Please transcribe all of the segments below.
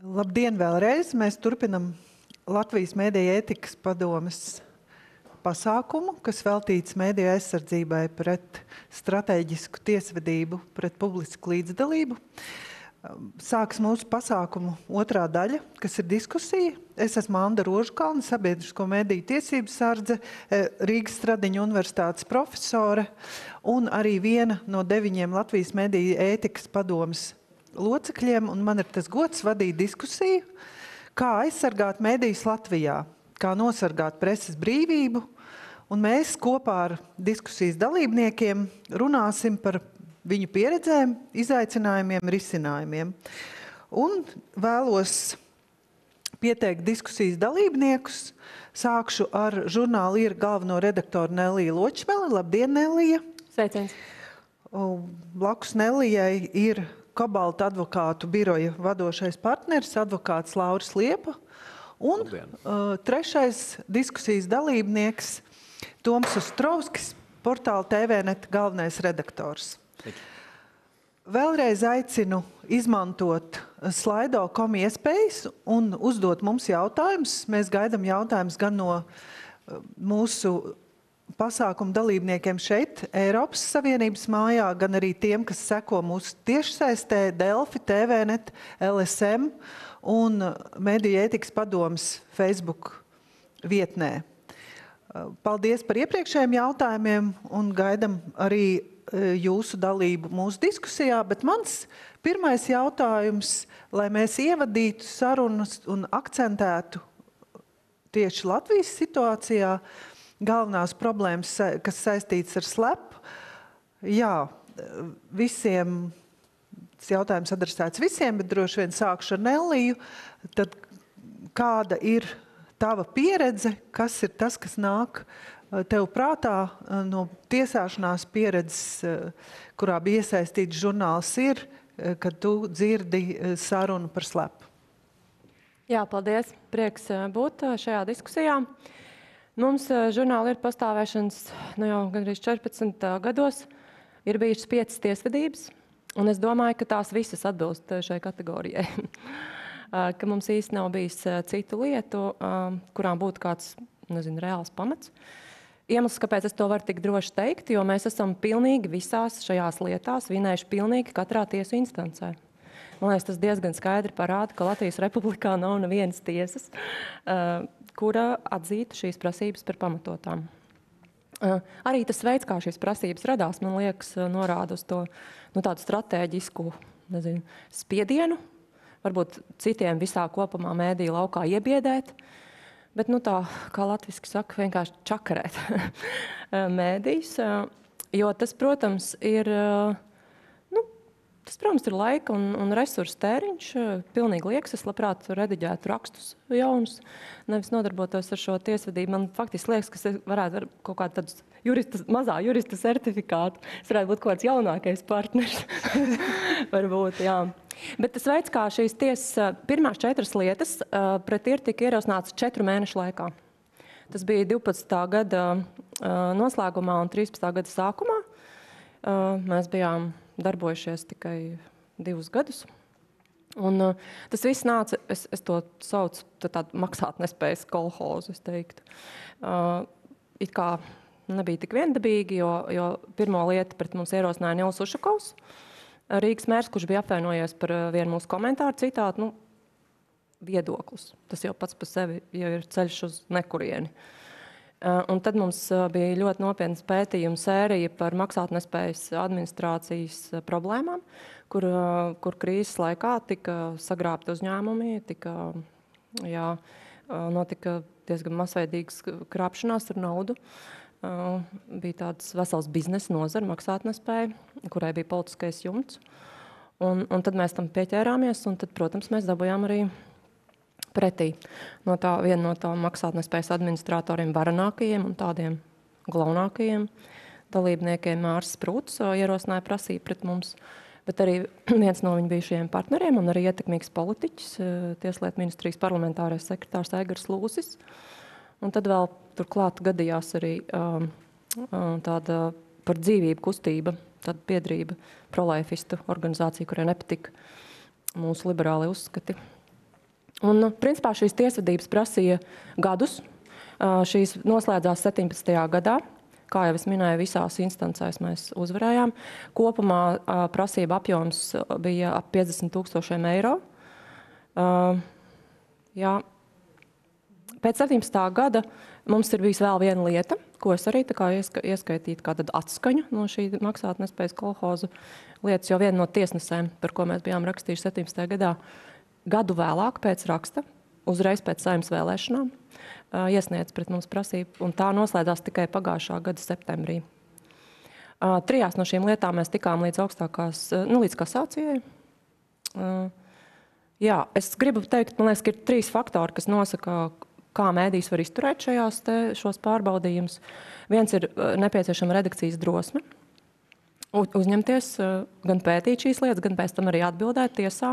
Labdien vēlreiz! Mēs turpinam Latvijas Mēdīju ētikas padomes pasākumu, kas veltīts mēdīju aizsardzībai pret stratēģisku tiesvedību, pret publisku līdzdalību. Sāks mūsu pasākumu otrā daļa, kas ir diskusija. Es esmu Anda Rožkalne, sabiedrisko mediju tiesību sardze, Rīgas Stradiņa universitātes profesore un arī viena no 9 Latvijas Mēdīju ētikas padomes locekļiem, un man ir tas gods vadīt diskusiju, kā aizsargāt medijus Latvijā, kā nosargāt preses brīvību, un mēs kopā ar diskusijas dalībniekiem runāsim par viņu pieredzēm, izaicinājumiem, risinājumiem. Un vēlos pieteikt diskusijas dalībniekus. Sākšu ar žurnāla Ir galveno redaktoru Nelliju Ločmeli. Labdien, Nellija! Sveiciens! Blakus Nellijai ir Kobalta advokātu biroja vadošais partneris, advokāts Lauris Liepa. Un trešais diskusijas dalībnieks Toms Ostrovskis, portāla TVNet galvenais redaktors. Vēlreiz aicinu izmantot Slido.com iespējas un uzdot mums jautājumus. Mēs gaidām jautājumus gan no mūsu pasākumu dalībniekiem šeit, Eiropas Savienības mājā, gan arī tiem, kas seko mūsu tiešsaistē, Delfi, TVNet, LSM un Mediju ētikas padomes Facebook vietnē. Paldies par iepriekšējiem jautājumiem un gaidam arī jūsu dalību mūsu diskusijā, bet mans pirmais jautājums, lai mēs ievadītu sarunas un akcentētu tieši Latvijas situācijā, galvenās problēmas, kas saistītas ar slepu. Jā, visiem, tas jautājums adresēts visiem, bet droši vien sākšu ar Nelliju. Tad kāda ir tava pieredze, kas ir tas, kas nāk tev prātā no tiesāšanās pieredzes, kurā bija iesaistīts žurnāls Ir, kad tu dzirdi sarunu par slepu? Jā, paldies. Prieks būt šajā diskusijā. Mums žurnāla Ir pastāvēšanas jau gandrīz 14 gados ir bijušas 5 tiesvedības, un es domāju, ka tās visas atbilst šai kategorijai. Ka mums īsti nav bijis citu lietu, kurām būtu kāds, reāls pamats. Iemesls, kāpēc es to varu tik droši teikt, jo mēs esam pilnīgi visās šajās lietās vinējuši pilnīgi katrā tiesu instancē. Man liekas, tas diezgan skaidri parāda, ka Latvijas Republikā nav nevienas tiesas, kura atzītu šīs prasības par pamatotām. Arī tas veids, kā šīs prasības radās, man liekas, norāda uz to tādu stratēģisku spiedienu, varbūt citiem visā kopumā mēdīju laukā iebiedēt, bet tā, kā latviski saka, vienkārši čakarēt mēdījus, jo tas, protams, ir laika un resursu tēriņš, pilnīgi liekas. Es labprāt rediģētu rakstus jaunus, nevis nodarbotos ar šo tiesvedību. Man faktiski liekas, ka es varētu kaut kādu tādu mazā jurista certifikātu. Es varētu būt kaut kāds jaunākais partners. Varbūt, jā. Bet tas veids, kā šīs tiesas pirmās 4 lietas pret Ir tika ierosināts 4 mēnešu laikā. Tas bija 12. gada noslēgumā un 13. gada sākumā. Mēs bijām darbojušies tikai 2 gadus. Un tas viss nāca, es to saucu tādu maksātnespējas kolhozu, es teiktu. It kā nebija tik viendabīgi, jo pirmo lietu pret mums ierosināja Nils Ušakovs, Rīgas mērs, kurš bija apvainojies par vienu mūsu komentāru citātu, viedoklis. Tas jau pats par sevi jau ir ceļš uz nekurieni. Un tad mums bija ļoti nopietnas pētījuma sērija par maksātnespējas administrācijas problēmām, kur krīzes laikā tika sagrābti uzņēmumi, notika diezgan masveidīgas krāpšanās ar naudu. Bija tāds vesels biznesa nozara, maksātnespēja, kurai bija politiskais jumts. Un tad mēs tam pieķērāmies, un tad, protams, mēs dabujām arī pretī viena no tām maksātnespējas administratoriem varenākajiem un tādiem glaunākajiem dalībniekiem Māris Sprūts ierosināja prasību pret mums, bet arī viens no viņu bijušajiem partneriem un arī ietekmīgs politiķis, Tieslietu ministrijas parlamentārais sekretārs Eigars Lūsis. Un tad vēl turklāt gadījās arī tāda par dzīvību kustība, tāda biedrība, prolaifistu organizācija, kurai nepatika mūsu liberāli uzskati. Un, principā, šīs tiesvedības prasīja gadus. Šīs noslēdzās 17. gadā. Kā jau es minēju, visās instancēs mēs uzvarējām. Kopumā prasība apjoms bija ap 50 000 eiro. Jā. Pēc 17. gada mums ir bijis vēl viena lieta, ko es arī tā kā ieskaitītu kā tad atskaņu no šī maksātnespējas kolhozu lietas, jo viena no tiesnesēm, par ko mēs bijām rakstījuši 17. gadā, gadu vēlāk pēc raksta, uzreiz pēc Saeimas vēlēšanām, iesniedz pret mums prasību, un tā noslēdzās tikai pagājušā gada septembrī. 3 no šīm lietām mēs tikām līdz augstākās, līdz kasācijai. Jā, es gribu teikt, man liekas, ka ir 3 faktori, kas nosaka, kā mēdījis var izturēt šos pārbaudījumus. Viens ir nepieciešama redakcijas drosme, uzņemties, gan pētīt šīs lietas, gan pēc tam arī atbildēt tiesā.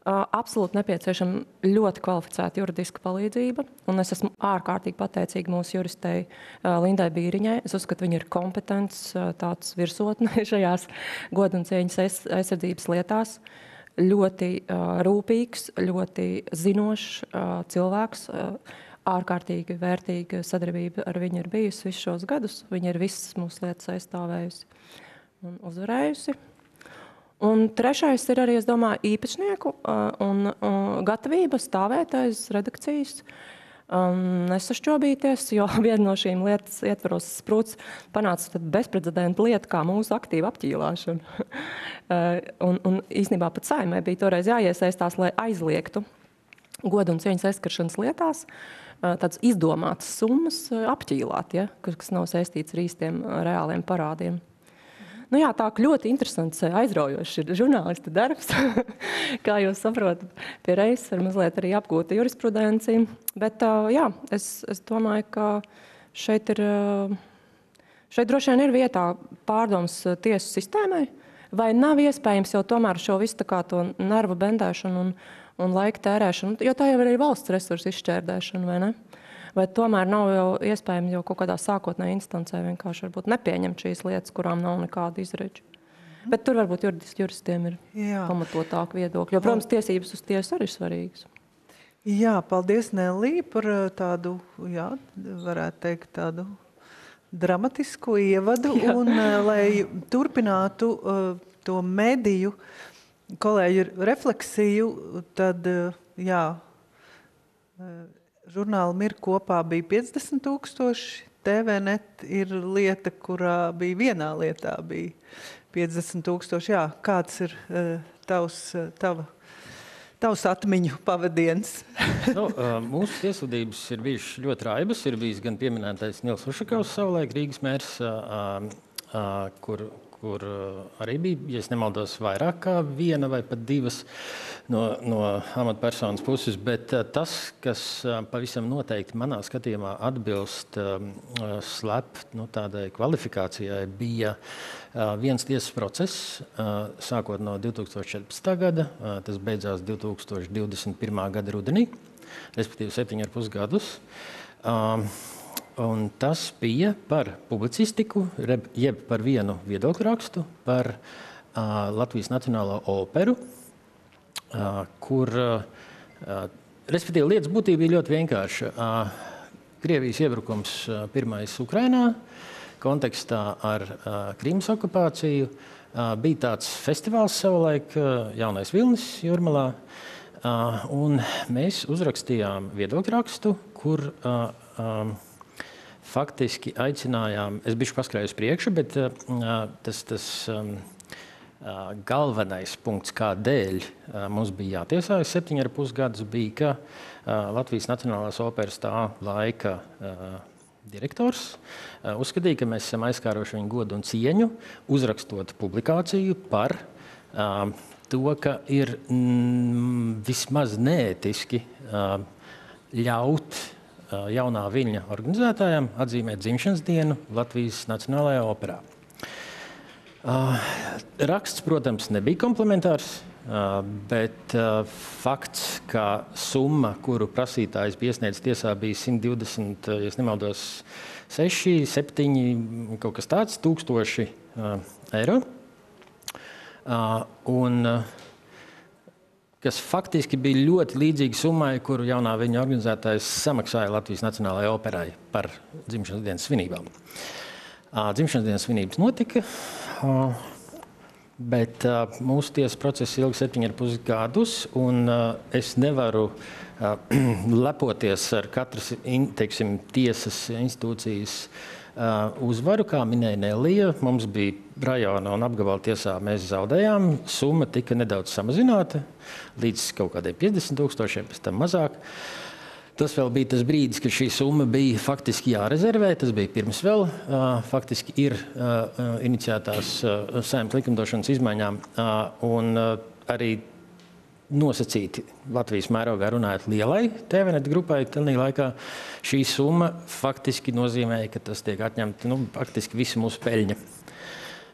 Absolūti nepieciešama ļoti kvalificēta juridiska palīdzība, un es esmu ārkārtīgi pateicīga mūsu juristei Lindai Bīriņai. Es uzskatu, viņa ir kompetents, tāds virsotne šajās goda un cieņas aizsardzības lietās. Ļoti rūpīgs, ļoti zinošs cilvēks, ārkārtīgi vērtīga sadarbība ar viņu ir bijusi visus šos gadus. Viņa ir visas mūsu lietas aizstāvējusi un uzvarējusi. Un 3. ir arī, es domāju, īpašnieku un gatavība stāvēt aiz redakcijas, nesašķobīties, jo viena no šīm lietas ietvaros Sprūts panāca bezprecedenta lieta kā mūsu aktīva apķīlāšana. un īstenībā pat Saeimai bija toreiz jāiesaistās, lai aizliegtu goda un cieņas aizskaršanas lietās tādas izdomātas summas apķīlāt, ja, kas nav saistīts ar īstiem reāliem parādiem. Nu jā, tā ļoti interesants, aizraujošs ir žurnālista darbs. Kā jūs saprotat, pie reizes var mazliet arī apgūta jurisprudenci. Bet jā, es domāju, ka šeit droši vien ir vietā pārdoms tiesu sistēmai, vai nav iespējams jau tomēr šo visu tā kā to nervu bendēšanu un laika tērēšanu, jo tā jau ir arī valsts resursu izšķērdēšana, vai ne? Vai tomēr nav jau iespējams jau kaut kādā sākotnējā instancē vienkārši varbūt nepieņemt šīs lietas, kurām nav nekāda izredža. Bet tur varbūt juristiem ir pamatotāka viedokļa, jo, protams, tiesības uz tiesu arī ir svarīgas. Jā, paldies, Nelī, par tādu, jā, varētu teikt, tādu dramatisku ievadu. Un, lai turpinātu to mediju kolēģu refleksiju, tad, jā, žurnāla Mir kopā bija 50 000, TVNet ir lieta, kurā bija vienā lietā bija 50 000. Jā, kāds ir tavs atmiņu pavadiens? Mūsu tiesvedības ir bijušas ļoti raibas. Ir bijis gan pieminētais Nils Ušakovs savulaik Rīgas mērs, kur arī bija, ja es nemaldos, vairāk kā viena vai pat 2 no amatpersonas puses, bet tas, kas pavisam noteikti manā skatījumā atbilst tādai kvalifikācijai, bija viens tiesas process, sākot no 2014. gada, tas beidzās 2021. gada rudenī, respektīvi 7,5 gadus. Un tas bija par publicistiku, jeb par vienu viedokļu rakstu par Latvijas Nacionālo operu, kur, respektīvi, lietas būtība bija ļoti vienkārša. Krievijas iebrukums pirmais Ukrainā, kontekstā ar Krīmas okupāciju, bija tāds festivāls savulaik, Jaunais Vilnis Jūrmalā, un mēs uzrakstījām viedokļu rakstu, kur faktiski aicinājām, es bišķi paskrēju uz priekšu, bet tas galvenais punkts, kādēļ mums bija jātiesājas 7,5 gadus, bija, ka Latvijas Nacionālās operas tā laika direktors uzskatīja, ka mēs esam aizskāruši viņu godu un cieņu, uzrakstot publikāciju par to, ka ir vismaz neētiski ļaut jaunā Viļņa organizētājiem atzīmēt dzimšanas dienu Latvijas Nacionālajā operā. Raksts, protams, nebija komplementārs, bet fakts, ka summa, kuru prasītājs bija iesniedzis tiesā, bija 120, ja nemaldos, 6, 7, kaut kas tāds, 1000 eiro. Un kas faktiski bija ļoti līdzīga summai, kuru jaunā viņa organizētājs samaksāja Latvijas Nacionālajai operai par dzimšanas dienas svinībām. Dzimšanas dienas svinības notika, bet mūsu tiesas process ilga 7,5 gadus, un es nevaru lepoties ar katras, teiksim, tiesas institūcijas uzvaru, kā minēja Nelija. Mums bija rajona un apgabala tiesā, mēs zaudējām. Summa tika nedaudz samazināta līdz kaut kādiem 50 000, pēc tam mazāk. Tas vēl bija tas brīdis, kad šī summa bija faktiski jārezervē. Tas bija pirms vēl faktiski ir iniciētās Saeimas likumdošanas izmaiņām un arī nosacīti Latvijas mērogā runājot lielai TVNet grupai. Tajā laikā šī summa faktiski nozīmēja, ka tas tiek atņemta faktiski visa mūsu peļņa.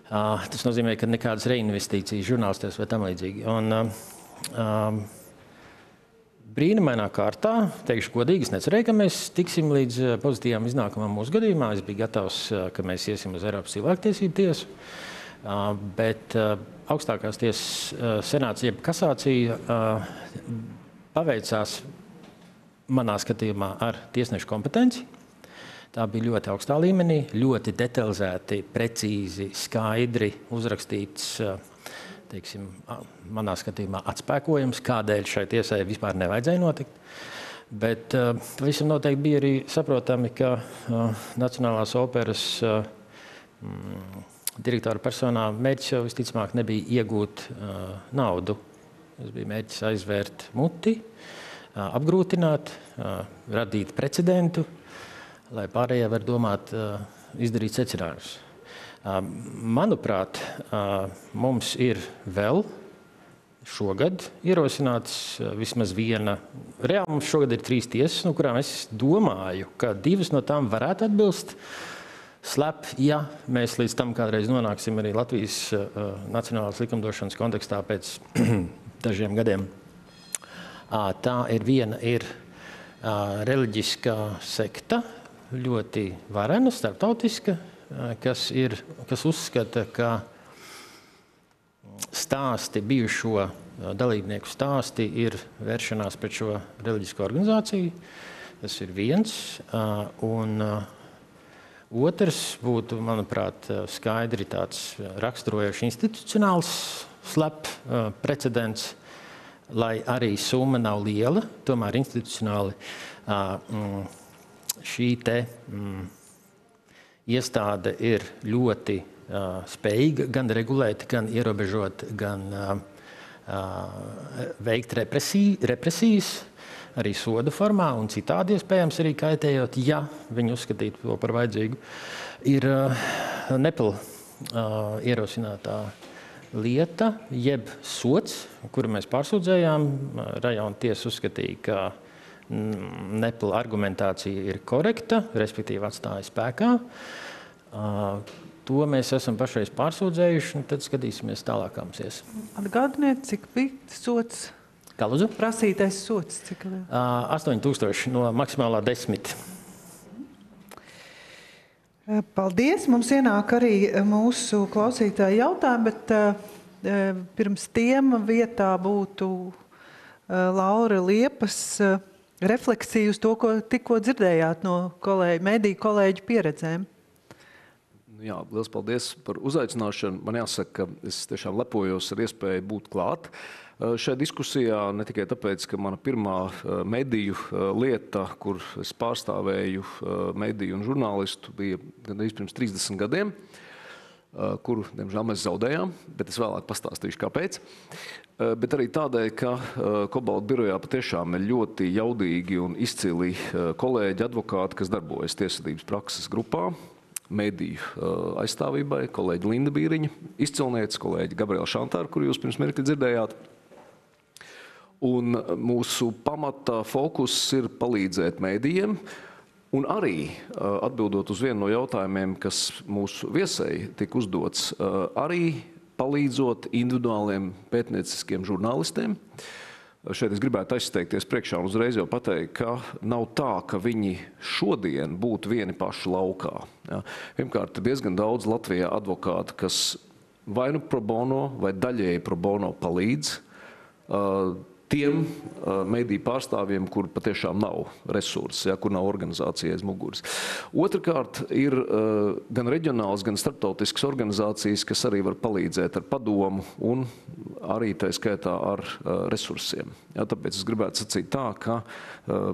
Tas nozīmē, ka nekādas reinvestīcijas žurnālistos vai tam līdzīgi. Un, brīnumainā kārtā, teikšu godīgi, es necerēju, ka mēs tiksim līdz pozitīvām iznākumam mūsu gadījumā. Es biju gatavs, ka mēs iesim uz Eiropas cilvēktiesību tiesu, bet augstākās tiesas senāts jeb kasācija paveicās manā skatījumā ar tiesnešu kompetenci. Tā bija ļoti augstā līmenī, ļoti detalizēti, precīzi, skaidri uzrakstīts, teiksim, manā skatījumā atspēkojums, kādēļ šai tiesai vispār nevajadzēja notikt. Bet visam noteikti bija arī saprotami, ka Nacionālās operas direktora personā mērķis jau visticamāk nebija iegūt naudu. Tas bija mērķis aizvērt muti, apgrūtināt, radīt precedentu, lai pārējie var domāt, izdarīt secinājumus. Manuprāt, mums ir vēl šogad ierosināts vismaz viena. Reāli mums šogad ir 3 tiesas, no kurām es domāju, ka 2 no tām varētu atbilst SLAPP, ja mēs līdz tam kādreiz nonāksim arī Latvijas nacionālās likumdošanas kontekstā pēc dažiem gadiem. Tā ir viena reliģiskā sekta, ļoti varena, starptautiska, kas uzskata, ka stāsti, bijušo dalībnieku stāsti ir vēršanās pret šo reliģisko organizāciju. Tas ir viens. Un otrs būtu, manuprāt, skaidri tāds raksturojošs institucionāls SLAPP precedents, lai arī summa nav liela, tomēr institucionāli šī te iestāde ir ļoti spējīga gan regulēt, gan ierobežot, gan veikt represijas, arī soda formā un citādi iespējams arī kaitējot, ja viņi uzskatītu to par vajadzīgu. Ir Nepal ierosinātā lieta, jeb sods, kuru mēs pārsūdzējām. Rajona tiesa uzskatīja, ka Nepal argumentācija ir korekta, respektīvi atstāja spēkā. To mēs esam pašreiz pārsūdzējuši, un tad skatīsimies tālāk, kā mums ies. Atgādiniet, cik bija sods? Kā lūdzu? Prasītais sods, cik? 8000 no maksimālā 10. Paldies! Mums ienāk arī mūsu klausītāji jautājumi, bet pirms tiem vietā būtu Laura Liepas refleksija uz to, ko tikko dzirdējāt no mediju kolēģu pieredzēm. Jā, liels paldies par uzaicināšanu. Man jāsaka, ka es tiešām lepojos ar iespēju būt klāt šajā diskusijā, ne tikai tāpēc, ka mana pirmā mediju lieta, kur es pārstāvēju mediju un žurnālistu, bija gandrīz pirms 30 gadiem, kuru, diemžēl, mēs zaudējām, bet es vēlāk pastāstīšu, kāpēc. Bet arī tādēļ, ka Kobalta birojā patiešām ir ļoti jaudīgi un izcili kolēģi, advokāti, kas darbojas tiesvedības prakses grupā, mediju aizstāvībai, kolēģi Linda Bīriņa, izcilniece, kolēģi Gabriela Šantāra, kuru jūs pirms mirkli dzirdējāt. Un mūsu pamata fokus ir palīdzēt medijiem, un arī atbildot uz vienu no jautājumiem, kas mūsu viesei tika uzdots, arī palīdzot individuāliem pētnieciskiem žurnālistiem. Šeit es gribētu aizsteigties priekšā un uzreiz jau pateikt, ka nav tā, ka viņi šodien būtu vieni paši laukā. Ja. Pirmkārt, diezgan daudz Latvijā advokātu, kas vai nu pro bono vai daļēji pro bono palīdz tiem mediju pārstāvjiem, kur patiešām nav resursi, kur nav organizācija aiz muguras. Otrakārt, ir gan reģionāls, gan starptautiskas organizācijas, kas arī var palīdzēt ar padomu un arī tā skaitā ar resursiem. Ja, tāpēc es gribētu sacīt tā, ka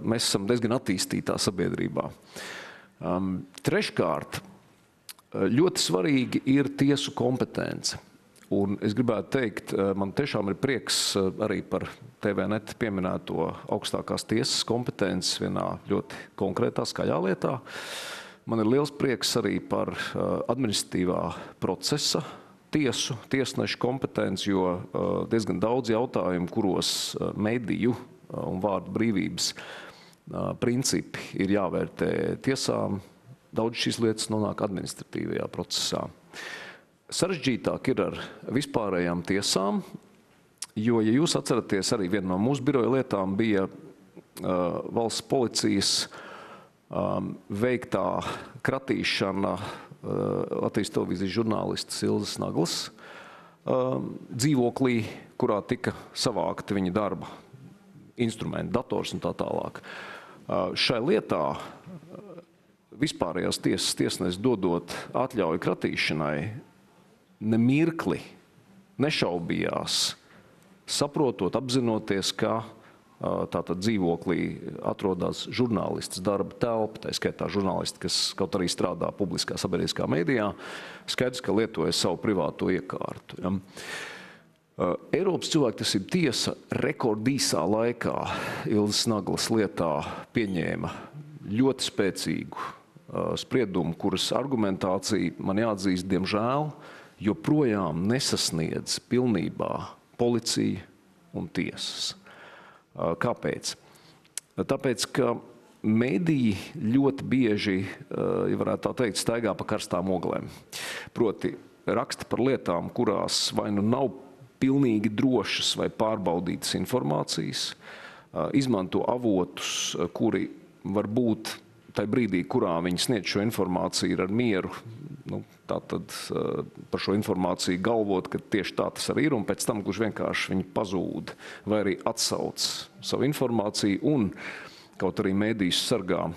mēs esam diezgan attīstītā sabiedrībā. Treškārt, ļoti svarīgi ir tiesu kompetence. Un es gribētu teikt, man tiešām ir prieks arī par TVNet pieminēto augstākās tiesas kompetences vienā ļoti konkrētā, skaļā lietā. Man ir liels prieks arī par administratīvā procesa tiesnešu kompetenci, jo diezgan daudz jautājumu, kuros mediju un vārdu brīvības principi ir jāvērtē tiesām, daudz šīs lietas nonāk administratīvajā procesā. Sarežģītāk ir ar vispārējām tiesām, jo, ja jūs atceraties, arī viena no mūsu biroja lietām bija valsts policijas veiktā kratīšana Latvijas televīzijas žurnālistas Ilzes Naglas dzīvoklī, kurā tika savākti viņa darba instrumenti, dators un tā tālāk. Šai lietā vispārējās tiesas tiesnesis dodot atļauju kratīšanai, nemirkli nešaubījās, saprotot, apzinoties, ka tātad dzīvoklī atrodas žurnālists darba telpa, tā skaitā žurnālisti, kas kaut arī strādā publiskā sabiedriskā mēdījā, skaidrs, ka lietoja savu privāto iekārtu. Ja. Eiropas cilvēktiesību tiesa rekordīsā laikā Ilzes Naglas lietā pieņēma ļoti spēcīgu spriedumu, kuras argumentācija, man jāatzīst, diemžēl, joprojām nesasniedz pilnībā policija un tiesas. Kāpēc? Tāpēc, ka mediji ļoti bieži, ja varētu tā teikt, staigā pa karstām oglēm. Proti, raksta par lietām, kurās vai nu nav pilnīgi drošas vai pārbaudītas informācijas, izmanto avotus, kuri var būt tajā brīdī, kurā viņi sniedz šo informāciju, ir ar mieru, tātad par šo informāciju galvot, ka tieši tā tas arī ir, un pēc tam, kurš vienkārši viņi pazūd, vai arī atsauc savu informāciju, un kaut arī mēdījus sargā,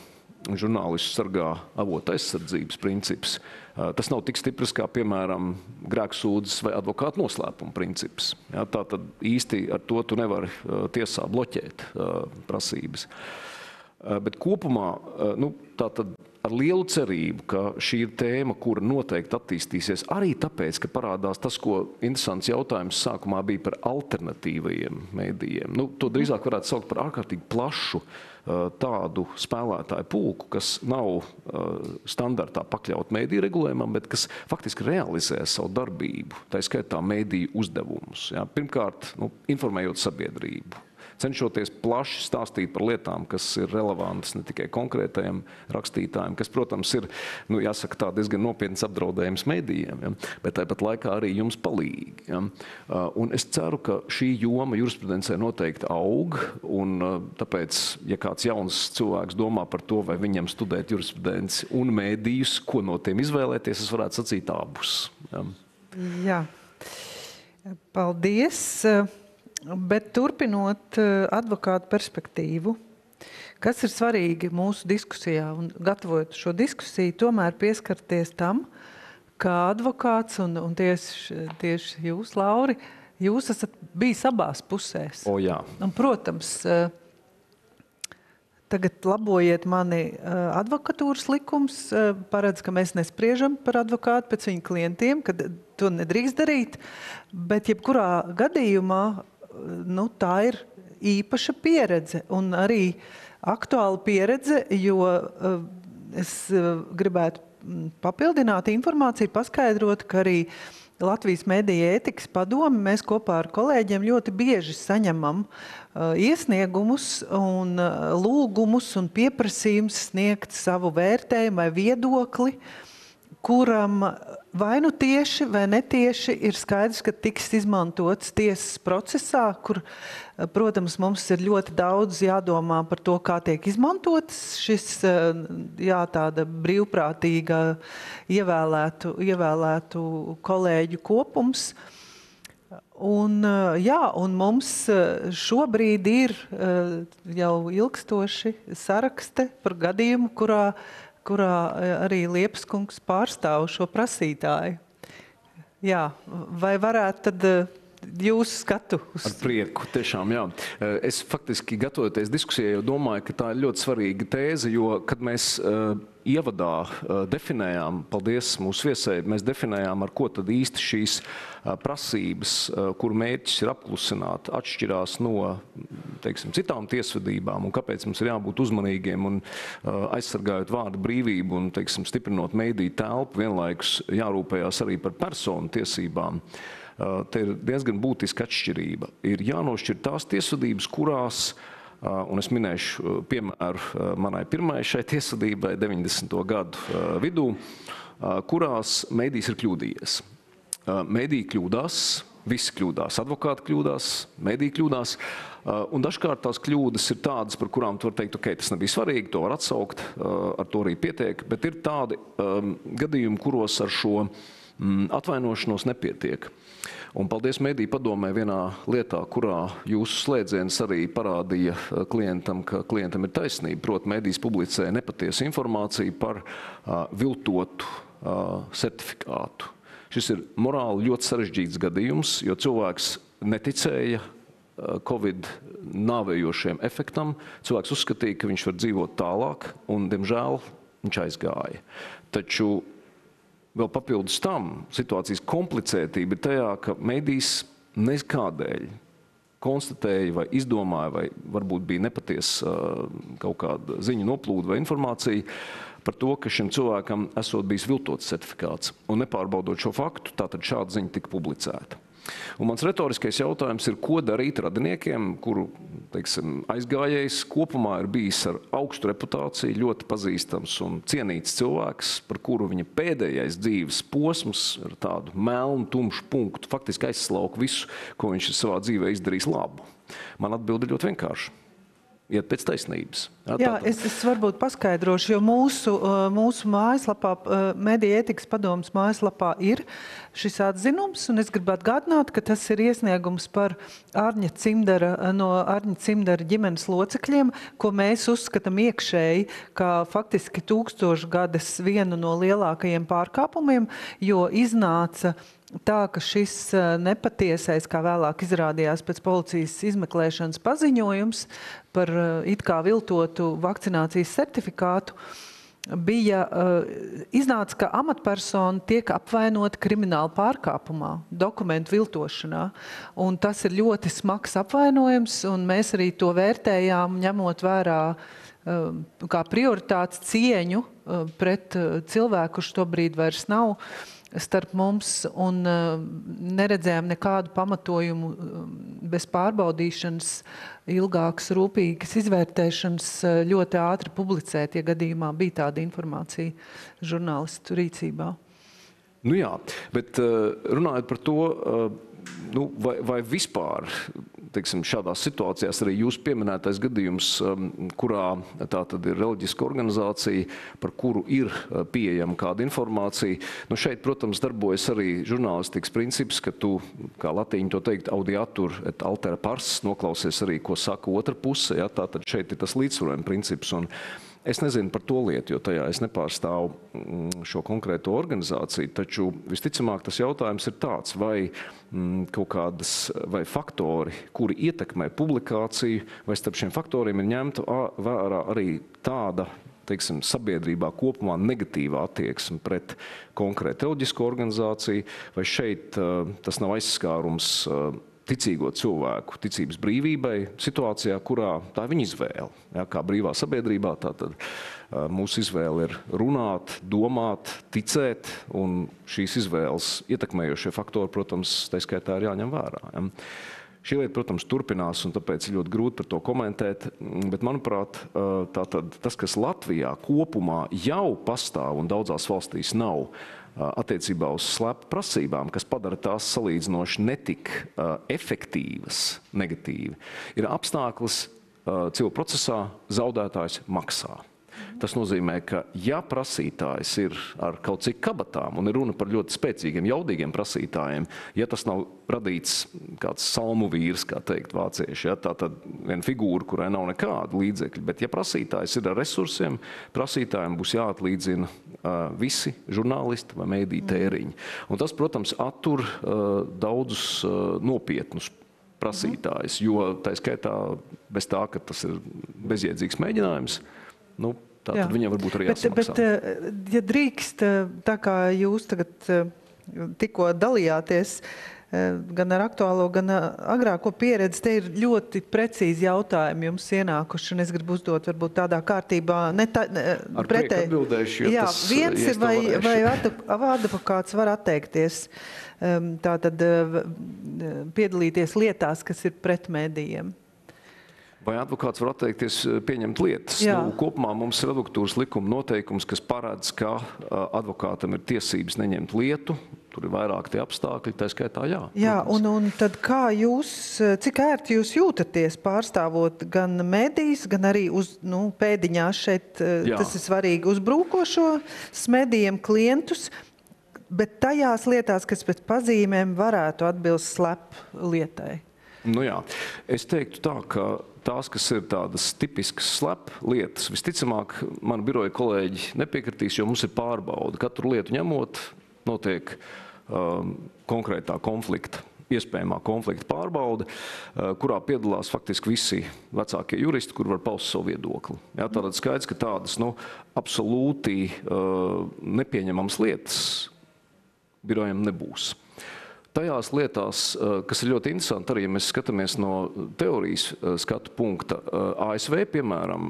žurnālistus sargā avota aizsardzības princips. Tas nav tik stiprs kā, piemēram, grēksūdzes vai advokāta noslēpuma princips. Ja, tātad īsti ar to tu nevari tiesā bloķēt prasības. Bet kopumā, tātad ar lielu cerību, ka šī ir tēma, kura noteikti attīstīsies arī tāpēc, ka parādās tas, ko interesants jautājums sākumā bija par alternatīvajiem medijiem. To drīzāk varētu saukt par ārkārtīgi plašu tādu spēlētāju pulku, kas nav standartā pakļaut mediju regulējumam, bet kas faktiski realizē savu darbību, tā skaitā mediju uzdevumus. Ja? Pirmkārt, informējot sabiedrību. Cenšoties plaši stāstīt par lietām, kas ir relevantas ne tikai konkrētajiem rakstītājiem, kas, protams, ir, jāsaka tā, diezgan nopietns apdraudējums medijiem, ja? Bet tāpat laikā arī jums palīgi. Ja? Un es ceru, ka šī joma jurisprudencē noteikti aug, un tāpēc, ja kāds jauns cilvēks domā par to, vai viņam studēt jurisprudenci un medijus, ko no tiem izvēlēties, es varētu sacīt abus. Ja? Jā. Paldies. Bet turpinot advokātu perspektīvu, kas ir svarīgi mūsu diskusijā un gatavojot šo diskusiju, tomēr pieskarties tam, kā advokāts un tieši jūs, Lauri, jūs esat bijis abās pusēs. O, jā. Un, protams, tagad labojiet mani advokatūras likums, paredz, ka mēs nespriežam par advokātu pēc viņa klientiem, kad to nedrīkst darīt, bet jebkurā gadījumā tā ir īpaša pieredze un arī aktuāla pieredze, jo es gribētu papildināt informāciju, paskaidrot, ka arī Latvijas mediju ētikas padome mēs kopā ar kolēģiem ļoti bieži saņemam iesniegumus un lūgumus un pieprasījums sniegt savu vērtējumu vai viedokli, kuram vai nu tieši vai netieši ir skaidrs, ka tiks izmantots tiesas procesā, kur, protams, mums ir ļoti daudz jādomā par to, kā tiek izmantots šis, tāda brīvprātīga ievēlētu kolēģu kopums. Un mums šobrīd ir jau ilgstoši sarakste par gadījumu, kurā arī Liepskungs pārstāv šo prasītāju. Jā, vai varētu tad jūsu skatu? Ar prieku, tiešām, jā. Es faktiski, gatavoties diskusijai, jau domāju, ka tā ir ļoti svarīga tēze, jo, kad mēs ievadā definējām, paldies mūsu viesēji, mēs definējām, ar ko tad īsti šīs prasības, kuru mērķis ir apklusināt, atšķirās no, teiksim, citām tiesvedībām, un kāpēc mums ir jābūt uzmanīgiem un aizsargājot vārdu brīvību un, teiksim, stiprinot mediju telpu, vienlaikus jārūpējās arī par personu tiesībām. Te ir diezgan būtiska atšķirība. Ir jānošķir tās tiesvedības, kurās, un es minēšu piemēru manai pirmai šai tiesvedībai 90. gadu vidū, kurās medijs ir kļūdījies. Mediji kļūdās, visi kļūdās, advokāti kļūdās, mediji kļūdās, un dažkārt tās kļūdas ir tādas, par kurām tu var teikt, ok, tas nebija svarīgi, to var atsaukt, ar to arī pietiek, bet ir tādi gadījumi, kuros ar šo atvainošanos nepietiek. Un paldies mediju padomē vienā lietā, kurā jūsu slēdziens arī parādīja klientam, ka klientam ir taisnība. Proti, medijas publicēja nepatiesu informāciju par viltotu certifikātu. Šis ir morāli ļoti sarežģīts gadījums, jo cilvēks neticēja Covid nāvējošiem efektam. Cilvēks uzskatīja, ka viņš var dzīvot tālāk, un, diemžēl, viņš aizgāja. Taču vēl papildus tam situācijas komplicētība ir tajā, ka medijs nekādēļ konstatēja vai izdomāja, vai varbūt bija nepatiesa kaut kāda ziņa noplūda vai informācija par to, ka šim cilvēkam esot bijis viltots certifikāts. Un nepārbaudot šo faktu, tātad šāda ziņa tika publicēta. Un mans retoriskais jautājums ir, ko darīt radiniekiem, kuru, teiksim, aizgājējs kopumā ir bijis ar augstu reputāciju, ļoti pazīstams un cienīts cilvēks, par kuru viņa pēdējais dzīves posms ar tādu melnu, tumšu punktu, faktiski aizslauka visu, ko viņš ir savā dzīvē izdarījis labu. Man atbilde ļoti vienkārši. Iet pēc taisnības. Jā, es varbūt paskaidrošu, jo mūsu mājaslapā, Mediju ētikas padomes mājaslapā ir šis atzinums, un es gribu atgādināt, ka tas ir iesniegums par no Arņa Cimdara ģimenes locekļiem, ko mēs uzskatām iekšēji, kā faktiski 1000 gadas vienu no lielākajiem pārkāpumiem, jo iznāca tā, ka šis nepatiesais, kā vēlāk izrādījās pēc policijas izmeklēšanas paziņojums par it kā viltotu vakcinācijas certifikātu, iznāca, ka amatpersona tiek apvainota krimināla pārkāpumā, dokumentu viltošanā. Un tas ir ļoti smags apvainojums, un mēs arī to vērtējām, ņemot vērā kā prioritātes cieņu pret cilvēku, kurš tobrīd vairs nav starp mums, un neredzējām nekādu pamatojumu bez pārbaudīšanas, ilgākas, rūpīgas izvērtēšanas ļoti ātri publicēt, ja gadījumā bija tāda informācija žurnālistu rīcībā. Nu jā, bet runājot par to, vai vispār, teiksim, šādās situācijās arī jūs pieminētais gadījums, kurā tā tad ir reliģiska organizācija, par kuru ir pieejama kāda informācija. Šeit, protams, darbojas arī žurnālistikas princips, ka tu, kā latīņi to teikt, audiatur et altera pars, noklausies arī, ko saka otra puse. Ja? Tātad šeit ir tas līdzsvarojuma princips. Un es nezinu par to lietu, jo tajā es nepārstāvu šo konkrēto organizāciju, taču visticamāk tas jautājums ir tāds, vai kaut kādas vai faktori, kuri ietekmē publikāciju, vai starp šiem faktoriem ir ņemta vērā arī tāda, teiksim, sabiedrībā kopumā negatīvā attieksme pret konkrētu reliģisko organizāciju, vai šeit tas nav aizskārums ticīgo cilvēku ticības brīvībai situācijā, kurā tā ir viņa izvēle. Ja, kā brīvā sabiedrībā, tātad mūsu izvēle ir runāt, domāt, ticēt, un šīs izvēles ietekmējošie faktori, protams, tā skaitā ir jāņem vērā. Ja. Šī lieta, protams, turpinās, un tāpēc ir ļoti grūti par to komentēt, bet, manuprāt, tātad tas, kas Latvijā kopumā jau pastāv un daudzās valstīs nav, attiecībā uz slepu prasībām, kas padara tās salīdzinoši netik efektīvas negatīvi, ir apstākļus civil procesā zaudētājs maksā. Tas nozīmē, ka ja prasītājs ir ar kaut cik kabatām un ir runa par ļoti spēcīgiem, jaudīgiem prasītājiem, ja tas nav radīts kāds salmu vīrs, kā teikt vācieši, ja, tā tad viena figūra, kurai nav nekāda līdzekļa, bet ja prasītājs ir ar resursiem, prasītājiem būs jāatlīdzina visi žurnālisti vai mēdī tēriņi. Un tas, protams, attur daudzus nopietnus prasītājs, jo tā skaitā bez tā, ka tas ir bezjēdzīgs mēģinājums, nu, tā tad viņam varbūt arī jāsamaksā. Bet, ja drīkst, tā kā jūs tagad tikko dalījāties gan ar aktuālo, gan agrāko pieredzi, te ir ļoti precīzi jautājumi jums ienākuši, un es gribu uzdot varbūt tādā kārtībā, ar prieku atbildēšu, ja jā, tas, viens ja ir, vai advokāts var atteikties tātad piedalīties lietās, kas ir pret mēdījiem? Vai advokāts var atteikties pieņemt lietas? Nu, kopumā mums ir advokatūras likuma noteikums, kas paredz, ka advokātam ir tiesības neņemt lietu. Tur ir vairāk tie apstākļi, tā skaitā jā. Jā, un tad kā jūs, cik ērti jūs jūtaties pārstāvot gan medijas, gan arī uz pēdiņās šeit, tas ir svarīgi, uzbrūkošo medijiem klientus, bet tajās lietās, kas pēc pazīmēm varētu atbilst slepu lietai? Nu jā, es teiktu tā, ka tās, kas ir tādas tipiskas slepu lietas, visticamāk, man biroja kolēģi nepiekritīs, jo mums ir pārbauda. Katru lietu ņemot, notiek konkrētā konflikta, iespējamā konflikta pārbaude, kurā piedalās faktiski visi vecākie juristi, kur var paust savu viedokli. Jā, tātad skaidrs, ka tādas absolūti nepieņemamas lietas birojam nebūs. Tajās lietās, kas ir ļoti interesanti, arī ja mēs skatāmies no teorijas skatu punkta, ASV, piemēram,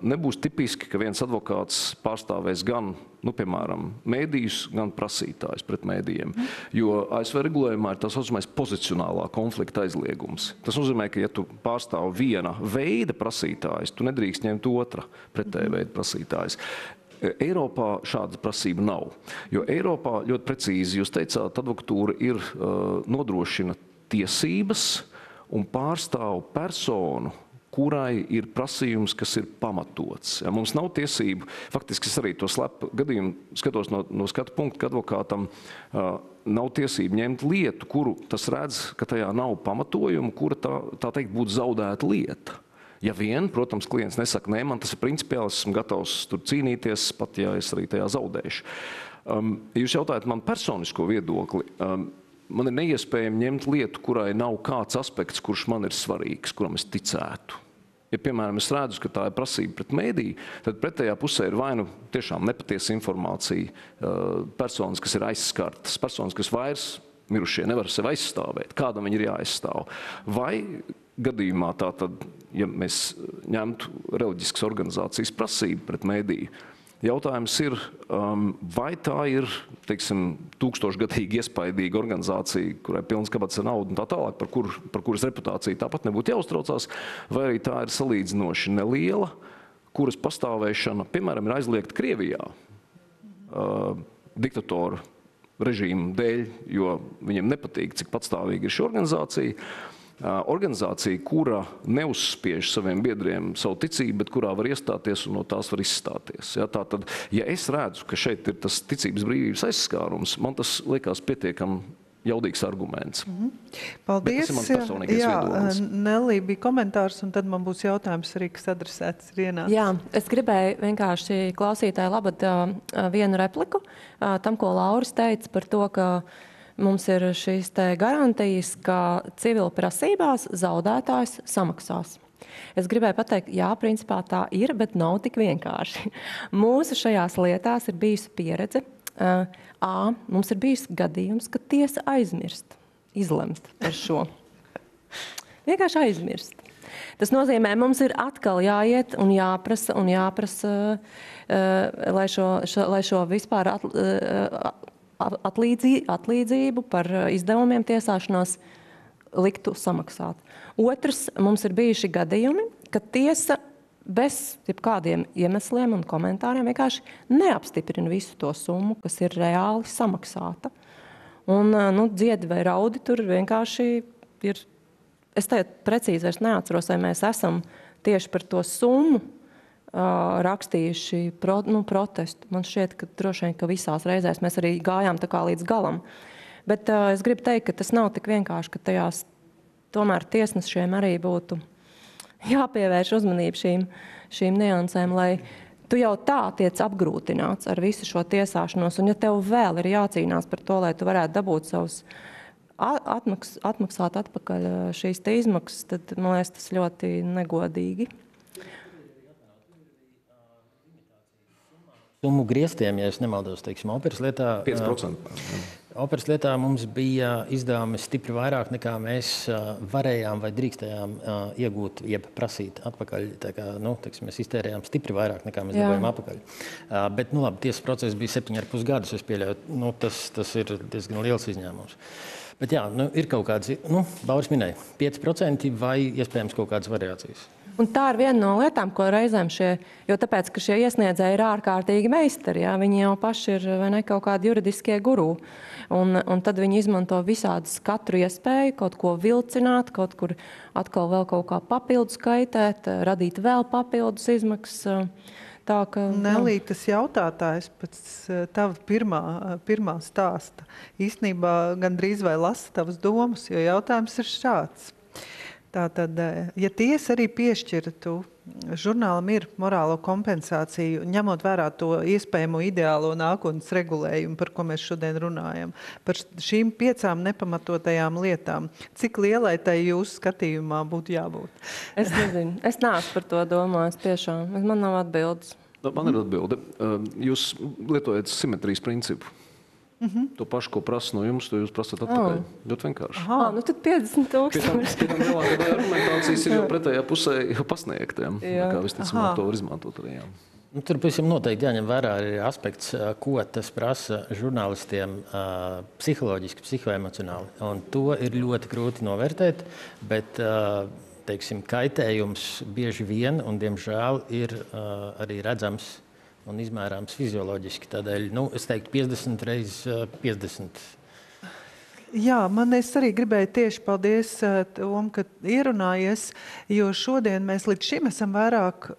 nebūs tipiski, ka viens advokāts pārstāvēs gan, piemēram, mēdījus, gan prasītājus pret mēdījiem. Jo ASV regulējumā ir tā saucamais pozicionālā konflikta aizliegums. Tas nozīmē, ka ja tu pārstāvi viena veida prasītājus, tu nedrīkst ņemt otra pretēja veida prasītājus. Eiropā šāda prasība nav, jo Eiropā ļoti precīzi, jūs teicāt, advokatūra ir nodrošina tiesības un pārstāv personu, kurai ir prasījums, kas ir pamatots. Ja, mums nav tiesību, faktiski es arī to slepu gadījumu skatos no skatu punkta, ka advokātam nav tiesību ņemt lietu, kuru tas redz, ka tajā nav pamatojumu, kura tā teikt būtu zaudēta lieta. Ja vien, protams, klients nesaka, nē, man tas ir principiāli, esmu gatavs tur cīnīties, pat ja es arī tajā zaudēšu. Jūs jautājat man personisko viedokli. Man ir neiespējami ņemt lietu, kurai nav kāds aspekts, kurš man ir svarīgs, kuram es ticētu. Ja, piemēram, es redzu, ka tā ir prasība pret mēdīju, tad pretējā pusē ir vai nu tiešām nepatiesa informācija, personas, kas ir aizskartas, personas, kas vairs mirušie nevar sevi aizstāvēt, kādam viņi ir jāaizstāv. Vai gadījumā tātad, ja mēs ņemtu reliģiskas organizācijas prasību pret mēdīju, jautājums ir, vai tā ir, teiksim, tūkstošgadīgi iespaidīga organizācija, kurai pilns kabats ar naudu un tā tālāk, par kuras reputāciju tāpat nebūtu jāuztraucās, vai arī tā ir salīdzinoši neliela, kuras pastāvēšana, piemēram, ir aizliegta Krievijā diktatoru režīmu dēļ, jo viņiem nepatīk, cik patstāvīga ir šī organizācija. Organizācija, kura neuzspiež saviem biedriem savu ticību, bet kurā var iestāties un no tās var izstāties. Ja, tātad, ja es redzu, ka šeit ir tas ticības brīvības aizskārums, man tas liekas pietiekami jaudīgs arguments. Paldies. Bet tas ir mans personīgais viedoklis. Nelī bija komentārs, un tad man būs jautājums arī, kas adresēts Rienā. Jā, es gribēju vienkārši klausītāju labad vienu repliku tam, ko Lauris teica par to, ka mums ir šīs te garantijas, ka civila prasībās zaudētājs samaksās. Es gribēju pateikt, jā, principā tā ir, bet nav tik vienkārši. Mūsu šajās lietās ir bijusi pieredze. Mums ir bijis gadījums, ka tiesa aizmirst izlemt par šo. Vienkārši aizmirst. Tas nozīmē, mums ir atkal jāiet un jāprasa, lai šo vispār atlīdzību par izdevumiem tiesāšanās liktu samaksāt. Otrs, mums ir bijuši gadījumi, ka tiesa bez kādiem iemesliem un komentāriem vienkārši neapstiprina visu to summu, kas ir reāli samaksāta. Un, dziedi vai raudi tur vienkārši ir, es tagad precīzi vairs neatceros, vai mēs esam tieši par to summu rakstījuši protestu. Man šķiet, ka droši vien, ka visās reizēs mēs arī gājām tā kā līdz galam. Bet es gribu teikt, ka tas nav tik vienkārši, ka tajās tomēr tiesnešiem arī būtu jāpievērš uzmanību šīm niansēm, lai tu jau tā tiec apgrūtināts ar visu šo tiesāšanos, un ja tev vēl ir jācīnās par to, lai tu varētu dabūt savus atmaksāt atpakaļ šīs te izmaksas, tad, man liekas, tas ļoti negodīgi. Summu griestiem, ja es nemaldos, teiksim, operas lietā. 5%. Operas lietā mums bija izdevumi stipri vairāk nekā mēs varējām vai drīkstējām iegūt, jeb prasīt atpakaļ. Tā kā, teiksim, mēs iztērējām stipri vairāk nekā mēs dabūjām atpakaļ. Bet, labi, tiesas process bija 7,5 gadus, es pieļauju. Tas ir diezgan liels izņēmums. Bet jā, ir kaut kāds, Bauris minēja, 5% vai iespējams kaut kādas variācijas. Un tā ir viena no lietām, ko reizēm jo tāpēc, ka šie iesniedzēji ir ārkārtīgi meistari, jā, viņi jau paši ir vai ne kaut kādi juridiskie gurū. Un tad viņi izmanto visādas katru iespēju kaut ko vilcināt, kaut kur atkal vēl kaut kā papildus kaitēt, radīt vēl papildus izmaksas. Nelī, tas jautātājs pēc tava pirmā stāsta īstenībā gandrīz vai lasa tavas domas, jo jautājums ir šāds. Tātad, ja tiesa arī piešķirtu, žurnālam ir morālo kompensāciju, ņemot vērā to iespējamo ideālo nākotnes regulējumu, par ko mēs šodien runājam, par šīm 5 nepamatotajām lietām, cik lielai tai jūsu skatījumā būtu jābūt? Es nezinu, es neesmu par to domājis tiešām, man nav atbildes. Man ir atbilde. Jūs lietojat simetrijas principu. To pašu, ko prasa no jums, to jūs prasat atpakaļ. Ļoti vienkārši. Tad 50,000. Pie tam lielākā argumentācijas ir jau pretējā pusē jau pasniegtiem. Kā visticamāk to var izmantot arī. Tur pavisam noteikti jāņem vērā arī aspekts, ko tas prasa žurnālistiem psiholoģiski, psihoemocionāli. Un to ir ļoti grūti novērtēt, bet teiksim, kaitējums bieži vien un, diemžēl, ir arī redzams un izmērāms fizioloģiski. Tādēļ, es teiktu 50 × 50. Jā, es arī gribēju tieši paldies, Tom, ka ierunājies, jo šodien mēs līdz šim esam vairāk